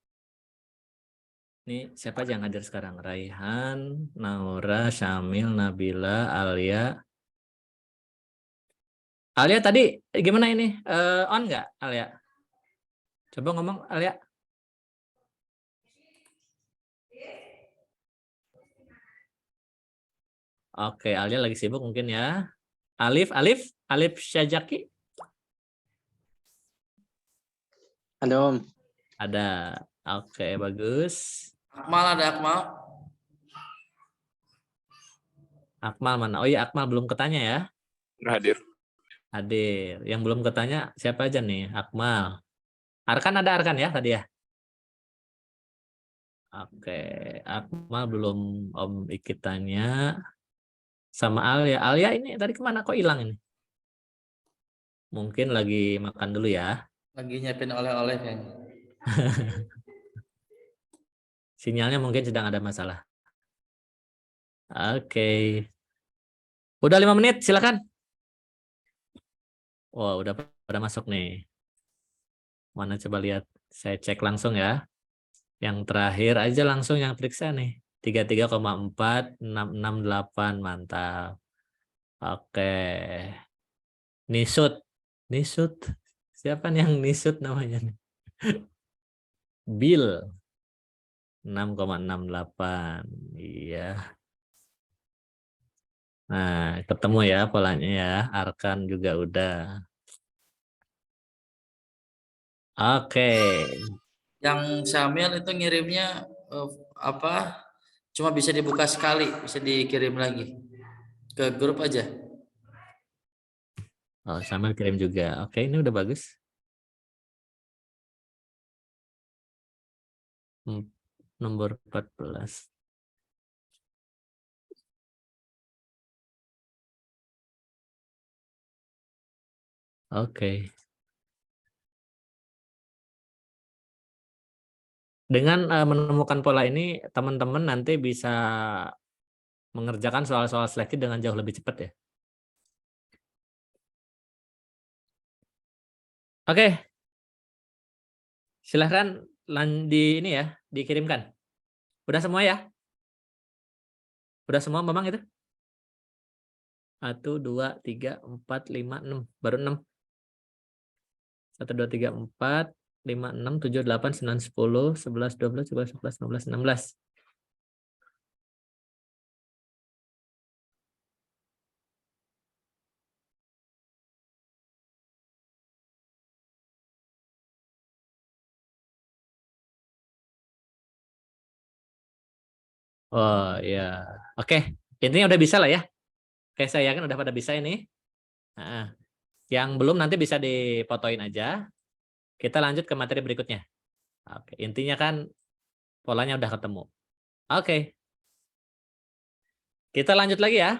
Ini siapa aja yang hadir sekarang? Raihan, Naura, Syamil, Nabila, Alia. Alia tadi gimana ini? On nggak Alia? Coba ngomong Alia. Oke, Alia lagi sibuk mungkin ya. Alif Syajaki. Ada Om. Ada. Oke, bagus. Akmal ada Akmal. Akmal mana? Oh iya, Akmal belum ketanya ya. Hadir. Hadir. Yang belum ketanya siapa aja nih? Akmal. Arkan ada Arkan ya tadi ya? Oke, Akmal belum Om Ikit tanya. Sama Alia. Alia ini tadi kemana kok hilang ini? Mungkin lagi makan dulu ya. Lagi nyiapin oleh-oleh kayaknya. Sinyalnya mungkin sedang ada masalah. Oke. Udah 5 menit, silakan. Wah, udah pada masuk nih. Mana coba lihat. Saya cek langsung ya. Yang terakhir aja langsung yang periksa nih. 33,4, 668. Mantap. Oke. Nisut. Nisut. Siapa nih yang Nisut namanya nih? Bill. 6,68. Iya. Nah, ketemu ya polanya ya. Arkan juga udah. Oke. Yang Syamil itu ngirimnya apa? Cuma bisa dibuka sekali, bisa dikirim lagi ke grup aja. Oh, sambil kirim juga. Oke, ini udah bagus. Nomor 14. Oke. Dengan menemukan pola ini, teman-teman nanti bisa mengerjakan soal-soal seleksi dengan jauh lebih cepat ya. Oke. Silahkan di ini ya, dikirimkan. Udah semua ya? Udah semua memang itu? 1, 2, 3, 4, 5, 6. Baru 6. 1, 2, 3, 4, 5, 6, 7, 8, 9, 10, 11, 12, 13, 14, 15, 16. Oh ya. Oke. Intinya udah bisa lah ya. Oke, saya yakin udah pada bisa ini. Nah, yang belum nanti bisa difotoin aja. Kita lanjut ke materi berikutnya. Oke, intinya kan polanya udah ketemu. Oke. Kita lanjut lagi ya.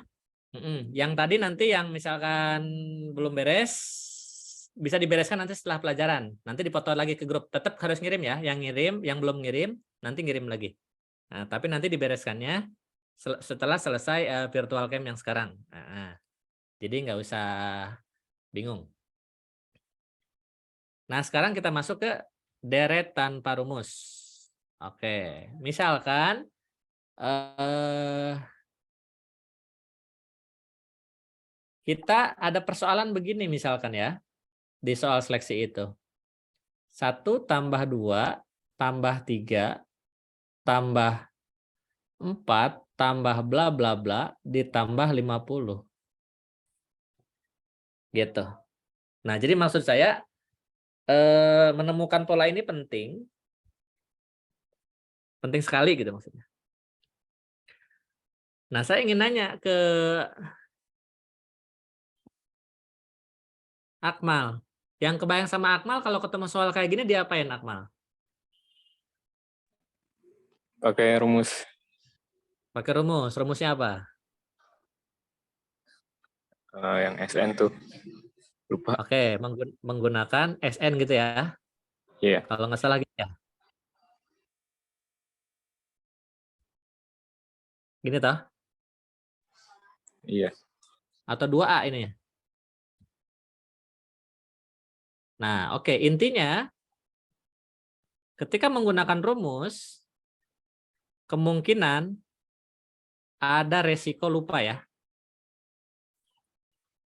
Yang tadi nanti yang misalkan belum beres, bisa dibereskan nanti setelah pelajaran. Nanti dipoto lagi ke grup. Tetap harus ngirim ya. Yang ngirim, yang belum ngirim, nanti ngirim lagi. Nah, tapi nanti dibereskannya setelah selesai virtual camp yang sekarang. Nah, jadi nggak usah bingung. Nah, sekarang kita masuk ke deret tanpa rumus. Oke, misalkan kita ada persoalan begini misalkan ya, di soal seleksi itu. 1 tambah 2 tambah 3 tambah 4 tambah bla bla bla ditambah 50. Gitu. Nah, jadi maksud saya menemukan pola ini penting. Penting sekali gitu maksudnya. Nah, saya ingin nanya ke Akmal. Yang kebayang sama Akmal kalau ketemu soal kayak gini diapain Akmal? Pakai rumus. Pakai rumus. Rumusnya apa? Yang SN tuh. Lupa. Oke, menggunakan SN gitu ya. Iya. Kalau nggak salah gitu ya. Gini toh? Iya. Atau 2A ini. Nah, oke, intinya ketika menggunakan rumus kemungkinan ada resiko lupa ya.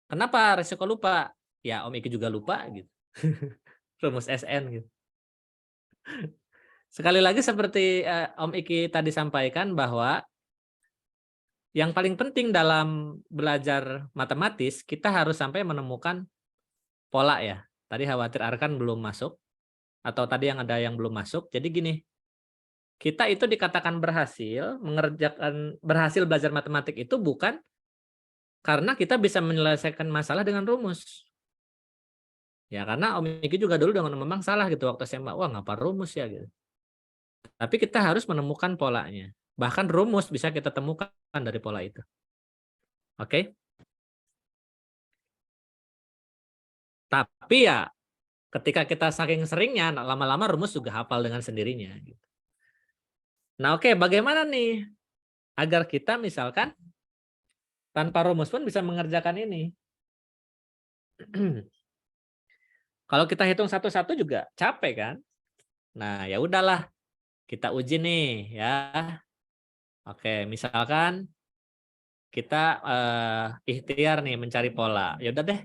Kenapa resiko lupa? Ya, Om Iki juga lupa gitu. Rumus SN gitu. Sekali lagi seperti Om Iki tadi sampaikan bahwa yang paling penting dalam belajar matematis, kita harus sampai menemukan pola ya. Tadi khawatir Arkan belum masuk, atau tadi yang ada yang belum masuk. Jadi gini, kita itu dikatakan berhasil belajar matematik itu bukan karena kita bisa menyelesaikan masalah dengan rumus. Ya karena Om Iki juga dulu dengan memang salah gitu waktu SMA, wah ngapa rumus ya gitu. Tapi kita harus menemukan polanya. Bahkan rumus bisa kita temukan dari pola itu. Oke? Tapi ya ketika kita saking seringnya, lama-lama rumus juga hafal dengan sendirinya. Gitu. Nah oke, bagaimana nih agar kita misalkan tanpa rumus pun bisa mengerjakan ini. Kalau kita hitung satu-satu juga capek kan? Nah ya udahlah, kita uji nih ya. Oke, misalkan kita ikhtiar nih mencari pola. Ya udah deh,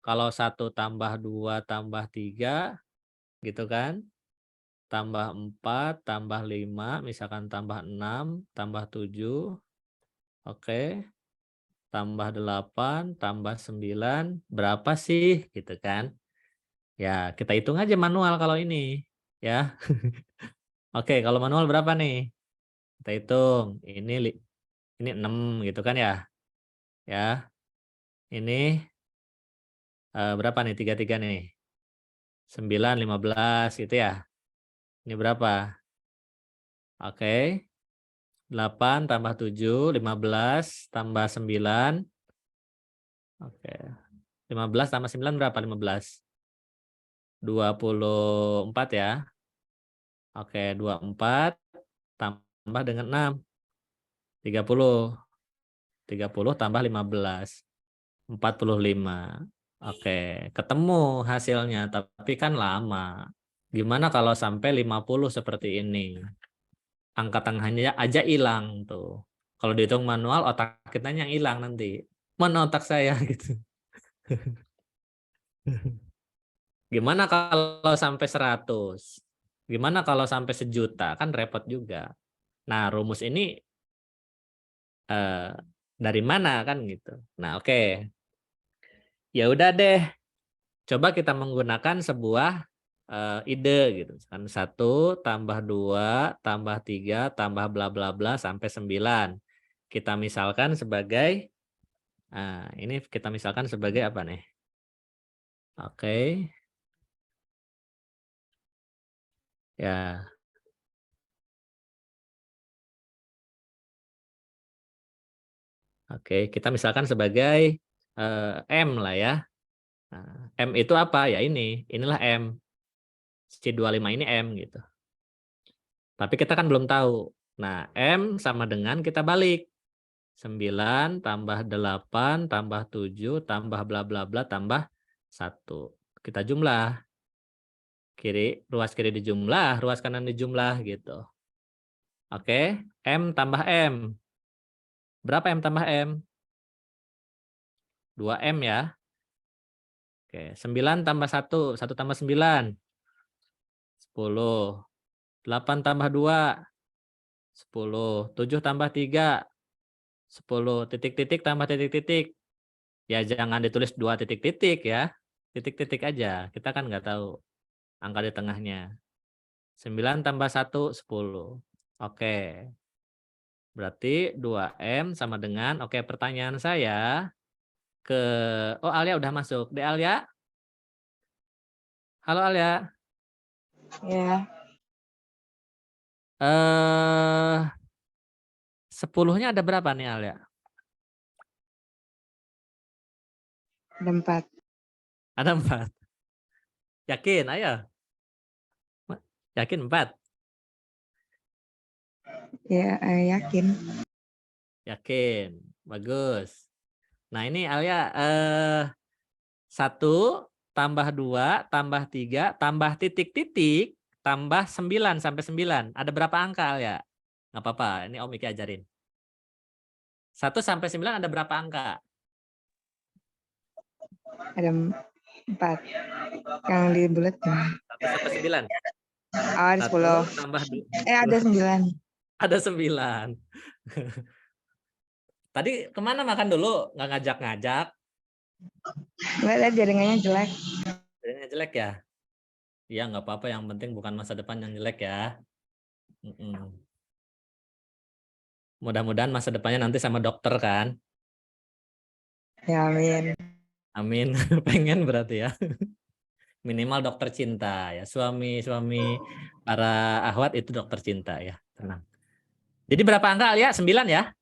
kalau 1 tambah 2 tambah 3 gitu kan, tambah 4 tambah 5, misalkan tambah 6 tambah 7, oke, tambah 8 tambah 9, berapa sih gitu kan. Ya kita hitung aja manual kalau ini ya. Oke, kalau manual berapa nih? Kita hitung, ini 6 gitu kan ya. Ya. Ini berapa nih 33 nih? 9, 15 gitu ya. Ini berapa? Oke. 8 tambah 7, 15 tambah 9. Oke. 15 tambah 9 berapa? 15. 24 ya. Oke, 24 tambah dengan 6. 30. 30 tambah 15. 45. Oke, ketemu hasilnya, tapi kan lama. Gimana kalau sampai 50 seperti ini? Angka tengahnya aja hilang tuh. Kalau dihitung manual, otak kita yang hilang nanti. Mana otak saya gitu. Gimana kalau sampai 100? Gimana kalau sampai 1.000.000? Kan repot juga. Nah, rumus ini dari mana kan gitu. Nah, oke. Ya udah deh, coba kita menggunakan sebuah ide gitu. Kan 1 tambah 2 tambah 3 tambah bla bla bla sampai 9. Kita misalkan sebagai Nah, ini kita misalkan sebagai apa nih? Oke. Ya. Oke, kita misalkan sebagai M lah ya. Nah, M itu apa? Ya inilah M. C25 ini M gitu. Tapi kita kan belum tahu. Nah, M sama dengan kita balik. 9 tambah 8 tambah 7 tambah bla bla bla tambah 1. Kita jumlah. Ruas kiri dijumlah, ruas kanan dijumlah gitu. Oke, M tambah M. Berapa M tambah M? 2M ya. Oke, 9 tambah 1, 1 tambah 9. 10. 8 tambah 2. 10. 7 tambah 3. 10. Titik-titik tambah titik-titik. Ya jangan ditulis 2 titik-titik ya. Titik-titik aja. Kita kan nggak tahu angka di tengahnya. 9 tambah 1, 10. Oke. Berarti 2M sama dengan, oke, pertanyaan saya ke, oh Alia udah masuk. Alia? Halo Alia. Ya, 10-nya ada berapa nih Alia? ada 4. Ada 4. Yakin? Ayo. Yakin 4? Ya, yakin. Yakin. Bagus. Nah ini Alia 1 tambah 2 tambah 3 tambah titik-titik tambah 9 sampai 9. Ada berapa angka Alia? Nggak apa-apa, ini Om Iki ajarin. 1 sampai 9 ada berapa angka? Ada 4. Yang di bulat. 1 sampai 9. Oh, ada 10. 1 tambah 2. Ada 9. Ada 9. Tadi kemana makan dulu? Nggak ngajak-ngajak. Lihat jaringannya jelek. Jaringannya jelek ya? Iya, nggak apa-apa. Yang penting bukan masa depan yang jelek ya. Mudah-mudahan masa depannya nanti sama dokter kan? Ya, amin. Amin. Pengen berarti ya. Minimal dokter cinta ya. Suami para ahwat itu dokter cinta ya. Tenang. Jadi berapa angka Alia? 9 ya?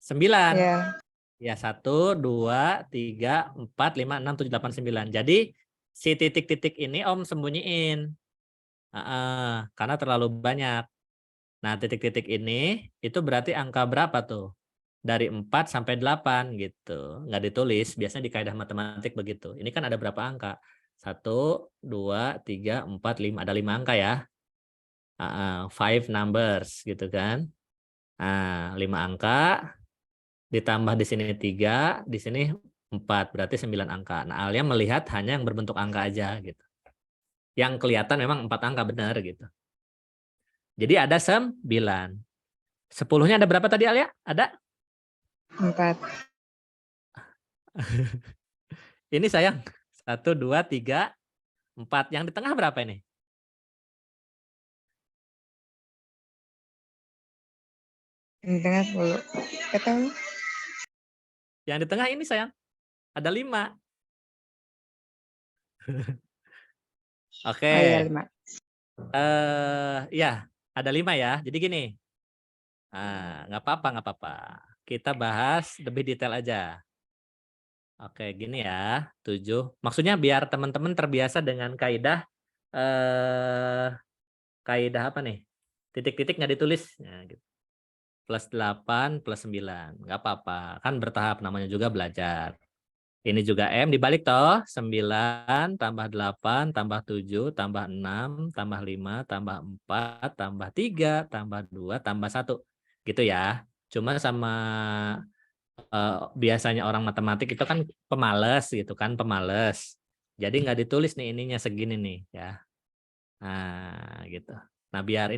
9. Ya, Ya, 1, 2, 3, 4, 5, 6, 7, 8, 9. Jadi si titik-titik ini Om sembunyiin. Karena terlalu banyak. Nah, titik-titik ini itu berarti angka berapa tuh? Dari 4 sampai 8 gitu. Nggak ditulis, biasanya di kaidah matematik begitu. Ini kan ada berapa angka? 1, 2, 3, 4, 5. Ada 5 angka ya. 5 numbers gitu kan. 5 angka. Ditambah di sini 3, di sini 4. Berarti 9 angka. Nah, Alia melihat hanya yang berbentuk angka aja gitu. Yang kelihatan memang 4 angka benar gitu. Jadi ada 9. 10-nya ada berapa tadi Alia? Ada? 4. Ini sayang. 1, 2, 3, 4. Yang di tengah berapa ini? Di tengah 10. Ketemu. Yang di tengah ini sayang. Ada 5. Oke. Oh iya, 5. Ya, ada 5 ya. Jadi gini. Nggak apa-apa. Kita bahas lebih detail aja. Oke, gini ya. 7. Maksudnya biar teman-teman terbiasa dengan kaidah kaidah apa nih? Titik-titik nggak ditulis. Nah, gitu. Plus 8 plus 9. Nggak apa-apa. Kan bertahap namanya juga belajar. Ini juga M dibalik toh. 9 tambah 8 tambah 7 tambah 6 tambah 5 tambah 4 tambah 3 tambah 2 tambah 1. Gitu ya. Cuma sama biasanya orang matematik itu kan pemalas gitu kan. Pemalas. Jadi nggak ditulis nih ininya segini nih ya. Nah gitu. Nah biar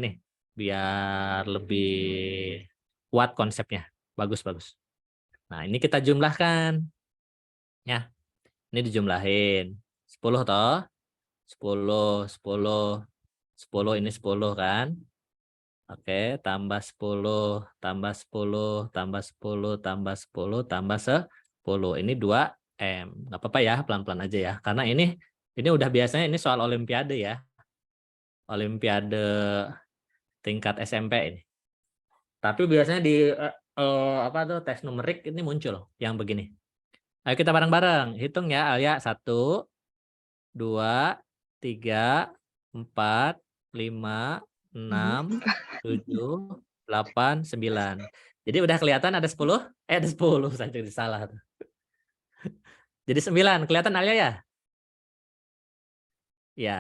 lebih kuat konsepnya. Bagus. Nah ini kita jumlahkan. Ya. Ini dijumlahin. 10 toh. 10 ini 10 kan. Oke, tambah 10, tambah 10, tambah 10, tambah 10, tambah 10. Ini 2M. Nggak apa-apa ya, pelan-pelan aja ya. Karena ini udah biasanya ini soal olimpiade ya. Olimpiade tingkat SMP ini. Tapi biasanya di apa tuh tes numerik ini muncul yang begini. Ayo kita bareng-bareng. Hitung ya, Alia. 1, 2, 3, 4, 5, 6, 7, 8, 9. Jadi udah kelihatan ada 10? Ada 10 saja salah. Jadi 9, kelihatan Alia ya? Ya.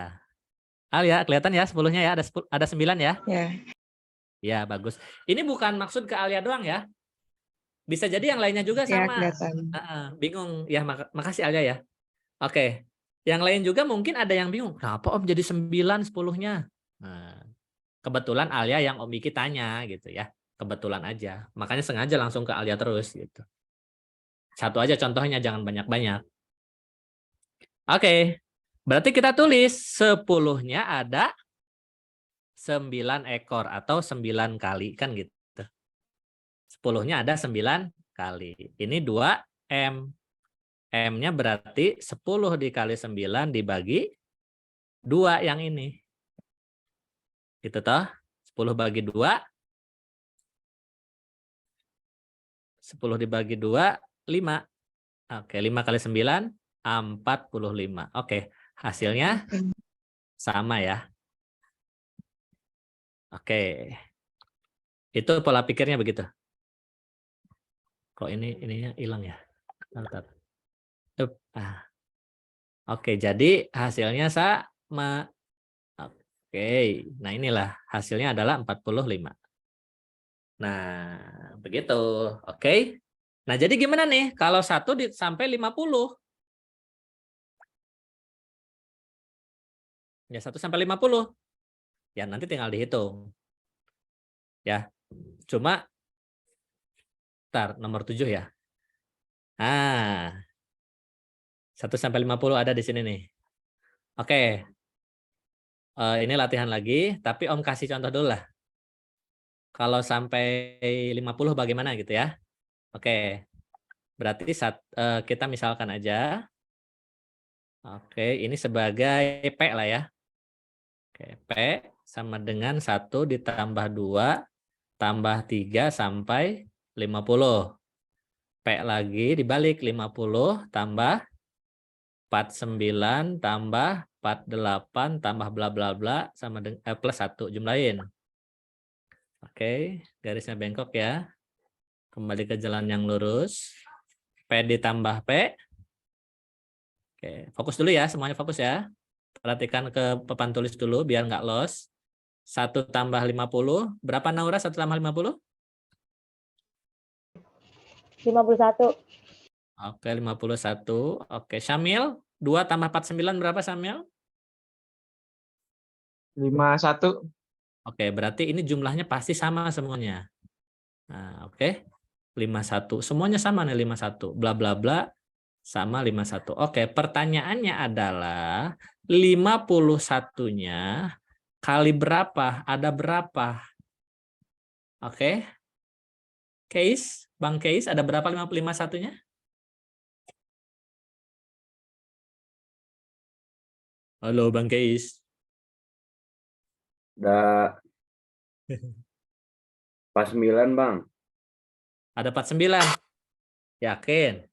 Alia, kelihatan ya 10-nya ya, ada 9 ya? Ya. Ya, bagus. Ini bukan maksud ke Alia doang ya. Bisa jadi yang lainnya juga Ya, sama. kelihatan. Bingung. Ya, makasih Alia ya. Oke. Yang lain juga mungkin ada yang bingung. Kenapa Om jadi 9 10-nya? Nah, kebetulan Alia yang Om Iki tanya gitu ya. Kebetulan aja. Makanya sengaja langsung ke Alia terus gitu. Satu aja contohnya, jangan banyak-banyak. Oke. Berarti kita tulis 10-nya ada 9 ekor atau 9 kali kan gitu. 10-nya ada 9 kali. Ini 2M. M-nya berarti 10 dikali 9 dibagi 2 yang ini. Gitu toh. 10 bagi 2. 10 dibagi 2, 5. Oke, 5 kali 9, 45. Oke, hasilnya sama ya. Oke. Itu pola pikirnya begitu. Kok ininya hilang ya? Bentar. Oke, jadi hasilnya sama. Oke, nah inilah hasilnya adalah 45. Nah, begitu. Oke. Nah, jadi gimana nih kalau 1 sampai 50? Ya, 1 sampai 50. Ya, nanti tinggal dihitung. Ya, cuma nomor 7 ya. 1 sampai 50 ada di sini nih. Oke. Ini latihan lagi, tapi Om kasih contoh dulu lah. Kalau sampai 50 bagaimana gitu ya. Oke. Berarti kita misalkan aja. Oke, ini sebagai P lah ya. Oke, P sama dengan 1 ditambah 2 tambah 3 sampai 50. P lagi dibalik 50 tambah 49 tambah 48 tambah bla bla bla sama dengan plus 1 jumlahin. Oke, garisnya bengkok ya. Kembali ke jalan yang lurus. P ditambah P. Oke, fokus dulu ya, semuanya fokus ya. Perhatikan ke papan tulis dulu biar nggak lost. 1 tambah 50. Berapa Naura 1 tambah 50? 51. Oke, 51. Oke, Syamil. 2 tambah 49 berapa Syamil? 51. Oke, berarti ini jumlahnya pasti sama semuanya. Nah, oke. 51. Semuanya sama nih 51. Bla bla bla sama 51. Oke, pertanyaannya adalah 51-nya kali berapa? Ada berapa? Oke. Case, Bang Case, ada berapa 51-nya? Halo Bang Case. Ada 49, Bang. Ada 49. Yakin?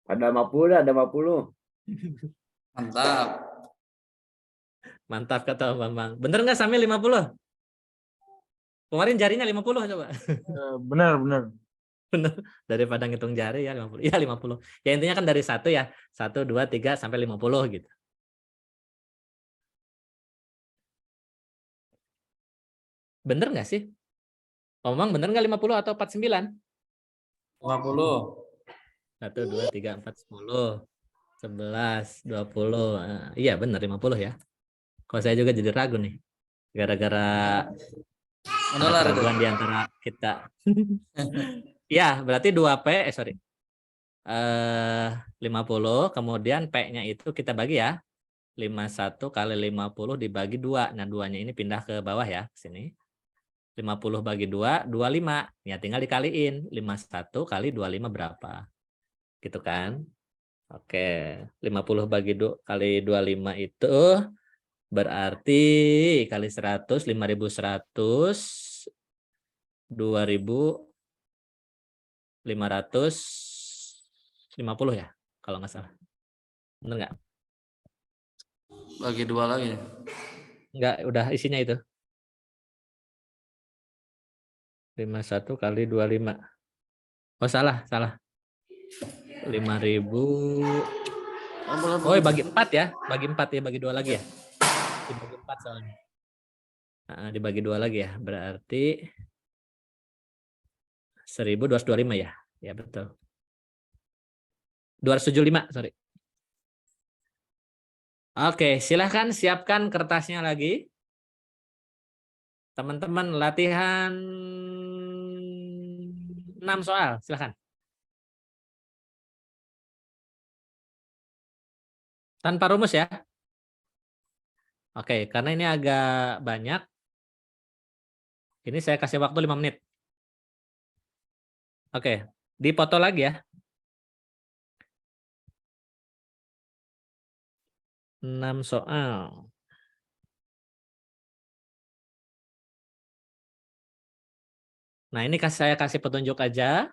Ada 50, ada 50. Mantap. Mantap kata Bang. Bener nggak Samil 50? Kemarin jarinya 50 coba. Benar, benar. Bener. Daripada ngitung jari ya 50. Ya 50. Ya intinya kan dari 1 ya. 1, 2, 3 sampai 50 gitu. Bener nggak sih? Omong bener nggak 50 atau 49? 50. 1, 2, 3, 4, 10. 11, 20. Iya bener 50 ya. Kalau saya juga jadi ragu nih. Gara-gara Menular itu. keraguan di antara kita. Ya, berarti 2P, 50, kemudian P-nya itu kita bagi ya. 51 kali 50 dibagi 2. Nah, 2-nya ini pindah ke bawah ya, ke sini. 50 bagi 2, 25. Ya, tinggal dikaliin. 51 kali 25 berapa? Gitu kan? Oke, 50 bagi 2 kali 25 itu berarti kali 100, 5.100, 2.550 ya, kalau nggak salah. Bener nggak? Bagi 2 lagi. Nggak, udah isinya itu. 51 kali 25. Oh, salah. 5.000. Oh, bagi 4 ya. Bagi 4 ya, bagi 2 lagi ya. Dibagi 4 soalnya. Nah, dibagi 2 lagi ya. Berarti 1.225 ya. Ya, betul. 275, sorry. Oke, silahkan siapkan kertasnya lagi. Teman-teman, latihan 6 soal, silahkan. Tanpa rumus ya. Oke, karena ini agak banyak. Ini saya kasih waktu 5 menit. Oke, dipoto lagi ya. 6 soal. Nah, ini saya kasih petunjuk aja.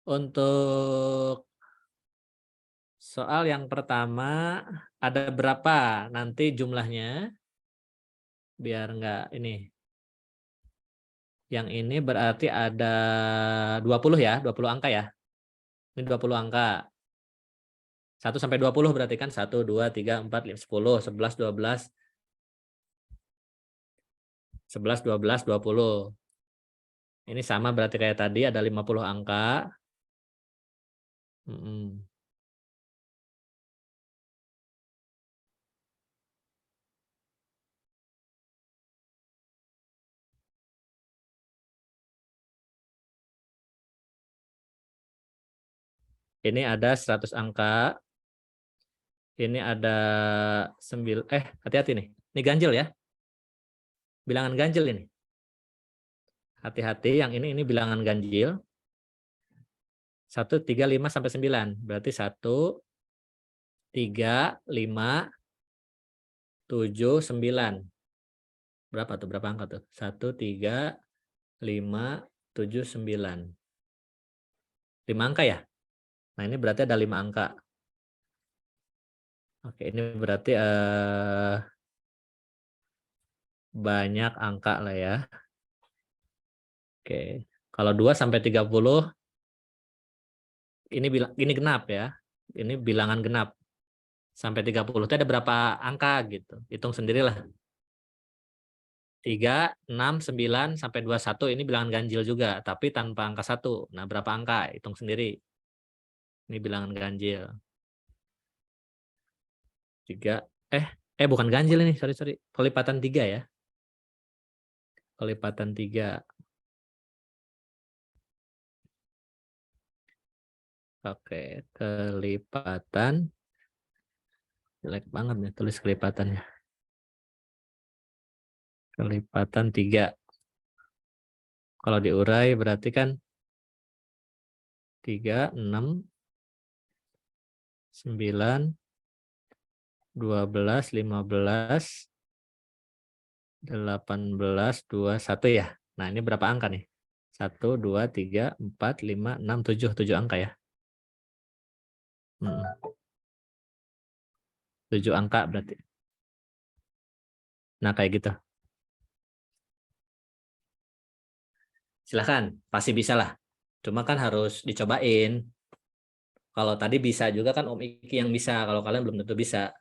Untuk soal yang pertama, ada berapa nanti jumlahnya? Biar enggak ini. Yang ini berarti ada 20 ya, 20 angka ya. Ini 20 angka. 1 sampai 20 berarti kan 1, 2, 3, 4, 5, 10, 11, 12. 11, 12, 20. Ini sama berarti kayak tadi ada 50 angka. Ini ada 100 angka. Ini ada 9. Hati-hati nih. Ini ganjil ya. Bilangan ganjil ini. Hati-hati, yang ini bilangan ganjil. 1, 3, 5 sampai 9. Berarti 1, 3, 5, 7, 9. Berapa tuh? Berapa angka tuh? 1, 3, 5, 7, 9. 5 angka ya? Nah, ini berarti ada 5 angka. Oke, ini berarti banyak angka lah ya. Oke, kalau 2 sampai 30 ini genap ya. Ini bilangan genap. Sampai 30 itu ada berapa angka gitu. Hitung sendirilah. 3, 6, 9 sampai 21 ini bilangan ganjil juga, tapi tanpa angka 1. Nah, berapa angka? Hitung sendiri. Ini bilangan ganjil. 3 bukan ganjil ini, sorry. Kelipatan 3 ya. Kelipatan 3. Oke, kelipatan. Jelek banget nih tulis kelipatannya. Kelipatan 3. Kalau diurai berarti kan 3, 6, 9, 12, 15, 18, 21 ya. Nah, ini berapa angka nih? 1, 2, 3, 4, 5, 6, 7. 7 angka ya. 7 angka berarti. Nah, kayak gitu. Silahkan, pasti bisa lah. Cuma kan harus dicobain. Kalau tadi bisa juga kan Om Iki yang bisa. Kalau kalian belum tentu bisa.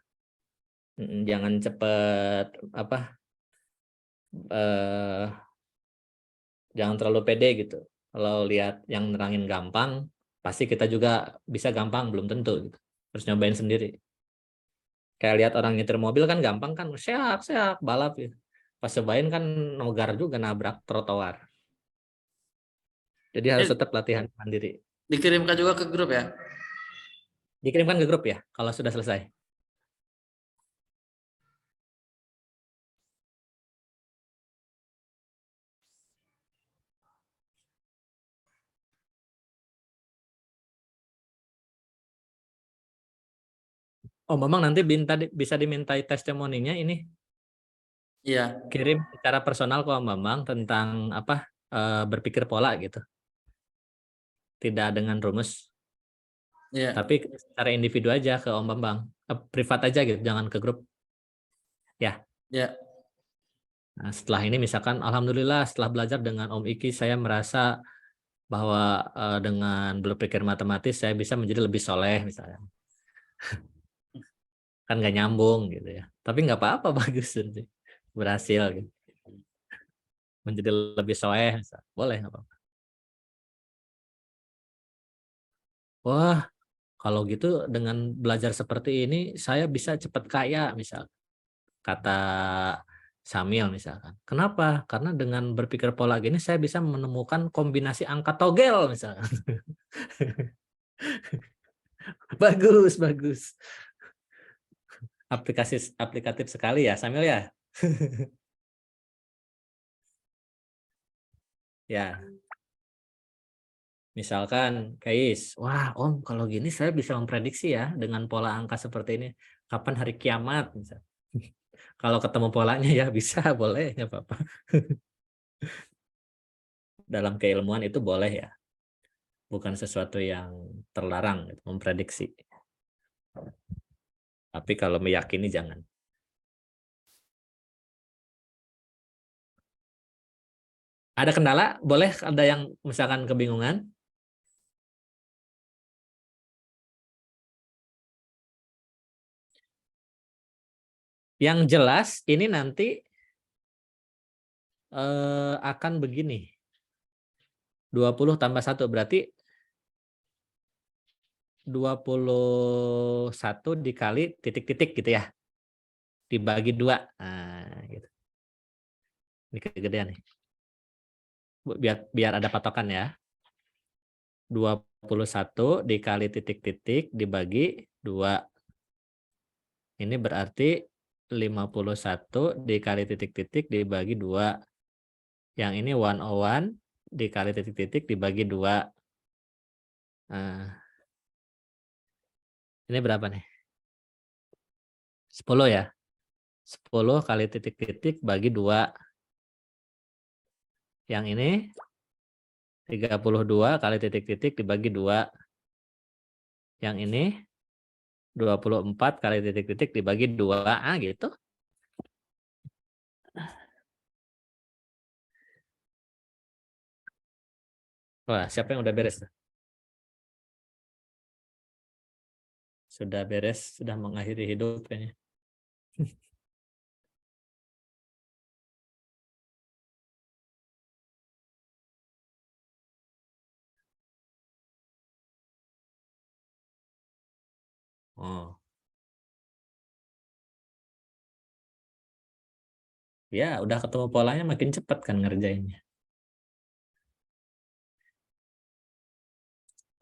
Jangan cepet jangan terlalu pede gitu. Kalau lihat yang nerangin gampang, pasti kita juga bisa gampang, belum tentu gitu. Harus nyobain sendiri. Kayak lihat orang nyetir mobil kan gampang kan, seak balap gitu. Pas cobain kan nogar juga nabrak trotoar. Jadi harus tetap latihan mandiri. Dikirimkan juga ke grup ya? Dikirimkan ke grup ya kalau sudah selesai. Om Bambang nanti bisa dimintai testimoninya ini, Iya, kirim secara personal ke Om Bambang tentang apa berpikir pola gitu. Tidak dengan rumus, iya, tapi secara individu aja ke Om Bambang. Privat aja gitu, jangan ke grup. Ya. iya. Nah, setelah ini misalkan alhamdulillah setelah belajar dengan Om Iki saya merasa bahwa dengan berpikir matematis saya bisa menjadi lebih soleh misalnya. Kan nggak nyambung gitu ya. Tapi nggak apa-apa, bagus sih. Berhasil gitu. Menjadi lebih soleh misalnya. Boleh nggak apa-apa. Wah, kalau gitu dengan belajar seperti ini saya bisa cepat kaya misal. Kata Samil misalkan. Kenapa? Karena dengan berpikir pola gini saya bisa menemukan kombinasi angka togel misalkan. Bagus, bagus. Aplikatif sekali ya, Samil ya. Ya. Misalkan Kais, wah Om kalau gini saya bisa memprediksi ya dengan pola angka seperti ini. Kapan hari kiamat misal. Kalau ketemu polanya ya bisa, boleh, nggak apa-apa. Dalam keilmuan itu boleh ya. Bukan sesuatu yang terlarang gitu, memprediksi. Tapi kalau meyakini jangan. Ada kendala? Boleh ada yang misalkan kebingungan? Yang jelas ini nanti akan begini. 20 tambah 1 berarti 21 dikali titik-titik gitu ya. Dibagi 2. Nah, gitu. Ini kegedean nih. Biar ada patokan ya. 21 dikali titik-titik dibagi 2. Ini berarti 51 dikali titik-titik dibagi 2. Yang ini 101 dikali titik-titik dibagi 2. Nah, ini berapa nih? 10 ya? 10 kali titik-titik bagi 2. Yang ini 32 kali titik-titik dibagi 2. Yang ini 24 kali titik-titik dibagi 2. Gitu. Wah, siapa yang udah beres? Sudah beres, sudah mengakhiri hidup kayaknya. Oh. Ya, udah ketemu polanya makin cepat kan ngerjainnya.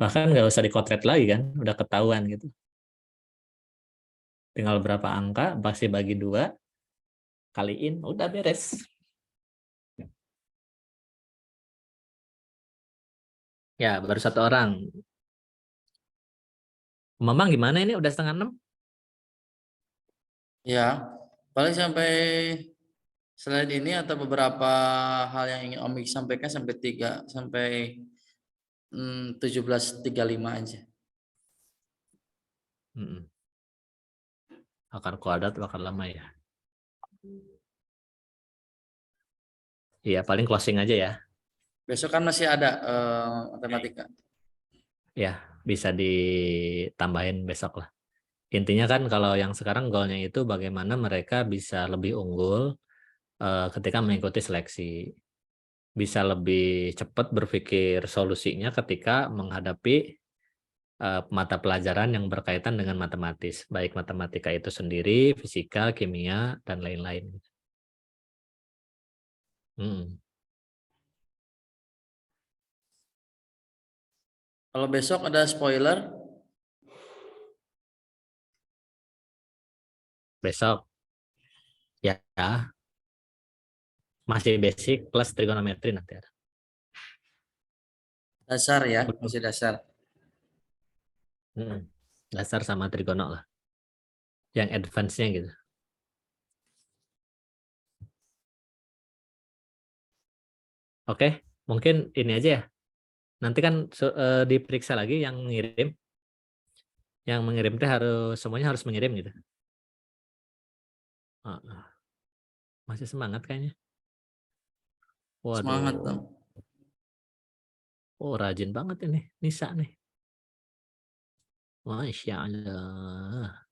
Bahkan nggak usah dikotret lagi kan, udah ketahuan gitu. Tinggal berapa angka, pasti bagi 2, kaliin, udah beres. Ya, baru 1 orang. Memang gimana ini, udah 5:30? Ya, paling sampai selain ini atau beberapa hal yang ingin Om Iki sampaikan sampai 17.35 aja. Akar kuadrat bakal lama ya. Iya, paling closing aja ya. Besok kan masih ada matematika. Ya, bisa ditambahin besok lah. Intinya kan kalau yang sekarang goalnya itu bagaimana mereka bisa lebih unggul ketika mengikuti seleksi. Bisa lebih cepat berpikir solusinya ketika menghadapi mata pelajaran yang berkaitan dengan matematis. Baik matematika itu sendiri, fisika, kimia, dan lain-lain. Kalau besok ada spoiler. Besok ya masih basic plus trigonometri nanti ada. Dasar ya, masih dasar. Dasar sama trigono lah. yang advance-nya gitu. Oke, mungkin ini aja ya. Nanti kan diperiksa lagi yang mengirim. Yang mengirim teh semuanya harus mengirim gitu. Masih semangat kayaknya. Waduh. Semangat dong. Oh, rajin banget ini Nisa nih. Masya Allah.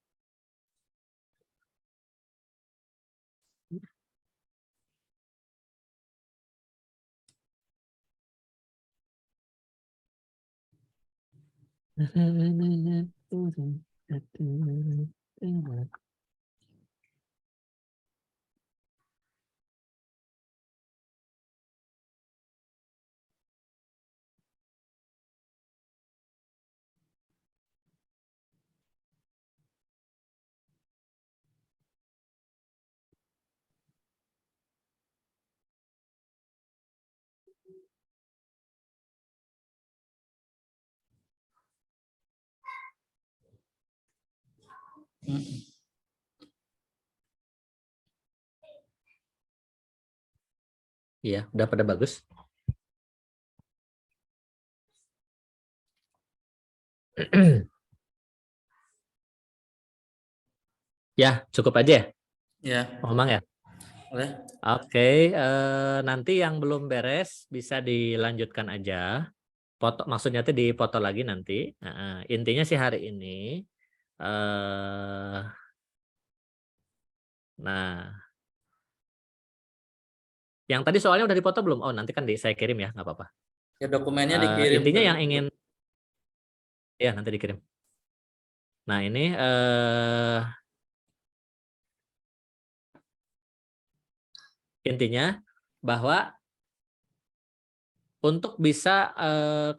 Iya, udah pada bagus. Ya, cukup aja ya, Ya, Omang ya. boleh. Oke, nanti yang belum beres bisa dilanjutkan aja. Foto, maksudnya tuh dipoto lagi nanti. Intinya sih hari ini. Nah, yang tadi soalnya udah dipoto belum? Oh, nanti kan saya kirim ya, nggak apa-apa. Ya dokumennya dikirim. Intinya yang ingin, ya nanti dikirim. Nah ini intinya bahwa untuk bisa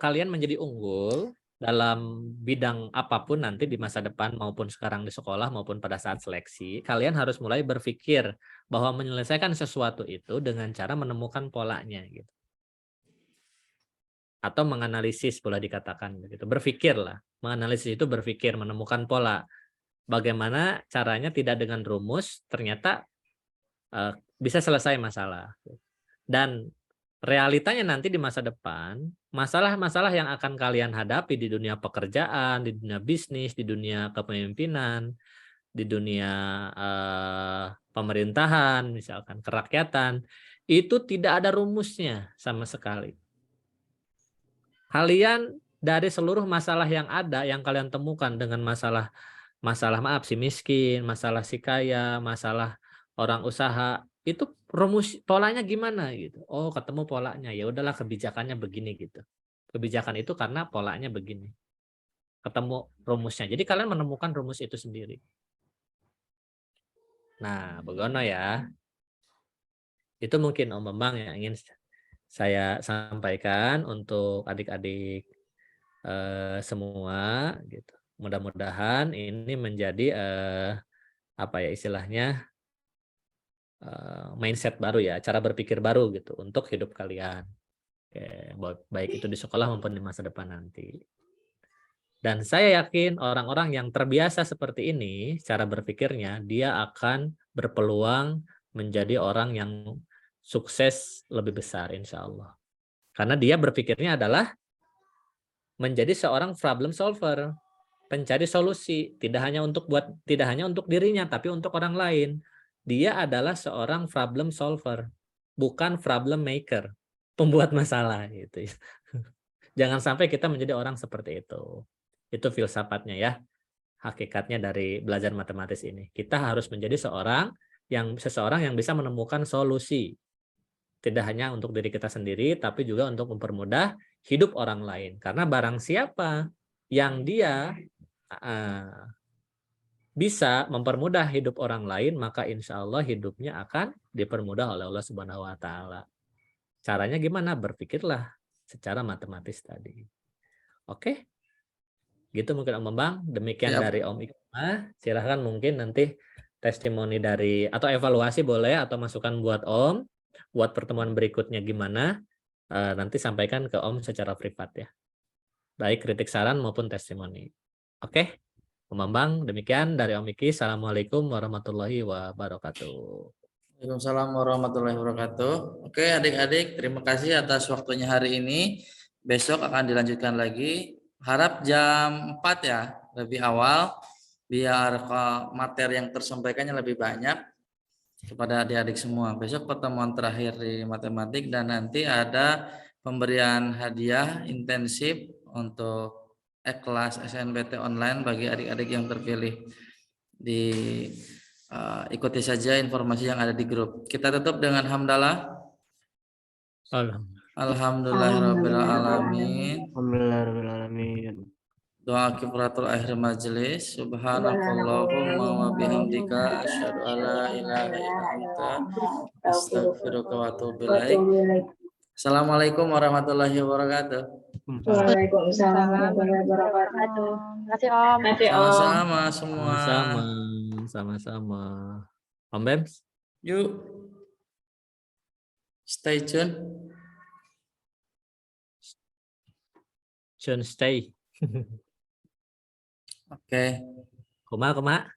kalian menjadi unggul dalam bidang apapun nanti di masa depan maupun sekarang di sekolah maupun pada saat seleksi, kalian harus mulai berpikir bahwa menyelesaikan sesuatu itu dengan cara menemukan polanya gitu. Atau menganalisis boleh dikatakan begitu. Berpikirlah, menganalisis itu berpikir, menemukan pola. Bagaimana caranya tidak dengan rumus ternyata bisa selesai masalah. Dan realitanya nanti di masa depan, masalah-masalah yang akan kalian hadapi di dunia pekerjaan, di dunia bisnis, di dunia kepemimpinan, di dunia pemerintahan, misalkan kerakyatan, itu tidak ada rumusnya sama sekali. Kalian dari seluruh masalah yang ada, yang kalian temukan dengan masalah maaf si miskin, masalah si kaya, masalah orang usaha, itu rumus polanya gimana gitu. Oh, ketemu polanya. Ya udahlah kebijakannya begini gitu. Kebijakan itu karena polanya begini. Ketemu rumusnya. Jadi kalian menemukan rumus itu sendiri. Nah, begono ya. Itu mungkin Om Bambang yang ingin saya sampaikan untuk adik-adik semua gitu. Mudah-mudahan ini menjadi apa ya istilahnya mindset baru ya, cara berpikir baru gitu untuk hidup kalian. Oke, baik itu di sekolah maupun di masa depan nanti. Dan saya yakin orang-orang yang terbiasa seperti ini, cara berpikirnya, dia akan berpeluang menjadi orang yang sukses lebih besar insya Allah. Karena dia berpikirnya adalah menjadi seorang problem solver, pencari solusi, tidak hanya untuk dirinya tapi untuk orang lain. Dia adalah seorang problem solver, bukan problem maker, pembuat masalah gitu. Jangan sampai kita menjadi orang seperti itu. Itu filsafatnya ya. Hakikatnya dari belajar matematis ini. Kita harus menjadi seseorang yang bisa menemukan solusi. Tidak hanya untuk diri kita sendiri, tapi juga untuk mempermudah hidup orang lain. Karena barang siapa yang dia bisa mempermudah hidup orang lain, maka insya Allah hidupnya akan dipermudah oleh Allah Subhanahu Wa Taala. Caranya gimana? Berpikirlah secara matematis tadi. Oke, gitu mungkin Om Bambang. Demikian dari Om Iqmah. Silahkan mungkin nanti testimoni dari atau evaluasi boleh atau masukan buat Om. Buat pertemuan berikutnya gimana, nanti sampaikan ke Om secara privat ya. Baik kritik saran maupun testimoni. Oke? Om Bambang, demikian dari Om Iki. Assalamualaikum warahmatullahi wabarakatuh. Waalaikumsalam warahmatullahi wabarakatuh. Oke, adik-adik, terima kasih atas waktunya hari ini. Besok akan dilanjutkan lagi. Harap jam 4 ya, lebih awal, biar materi yang tersampaikannya lebih banyak kepada adik-adik semua. Besok pertemuan terakhir di matematik dan nanti ada pemberian hadiah intensif untuk kelas SNBT online bagi adik-adik yang terpilih. Ikuti saja informasi yang ada di grup. Kita tutup dengan hamdalah. Alhamdulillahirabbil alamin. Alhamdulillahirrahmanirrahim. Doa kifaratul akhir majelis. Subhanakallahumma wa bihamdika asyhadu alla ilaha illa anta astaghfiruka wa atubu ilaik. Assalamualaikum warahmatullahi wabarakatuh. Waalaikumsalam warahmatullahi wabarakatuh. Terima kasih Om. Terima kasih Om. Sama-sama semua. Sama-sama. Om Bems? Yuk. Stay tune. Stay. Oke. Kumaha.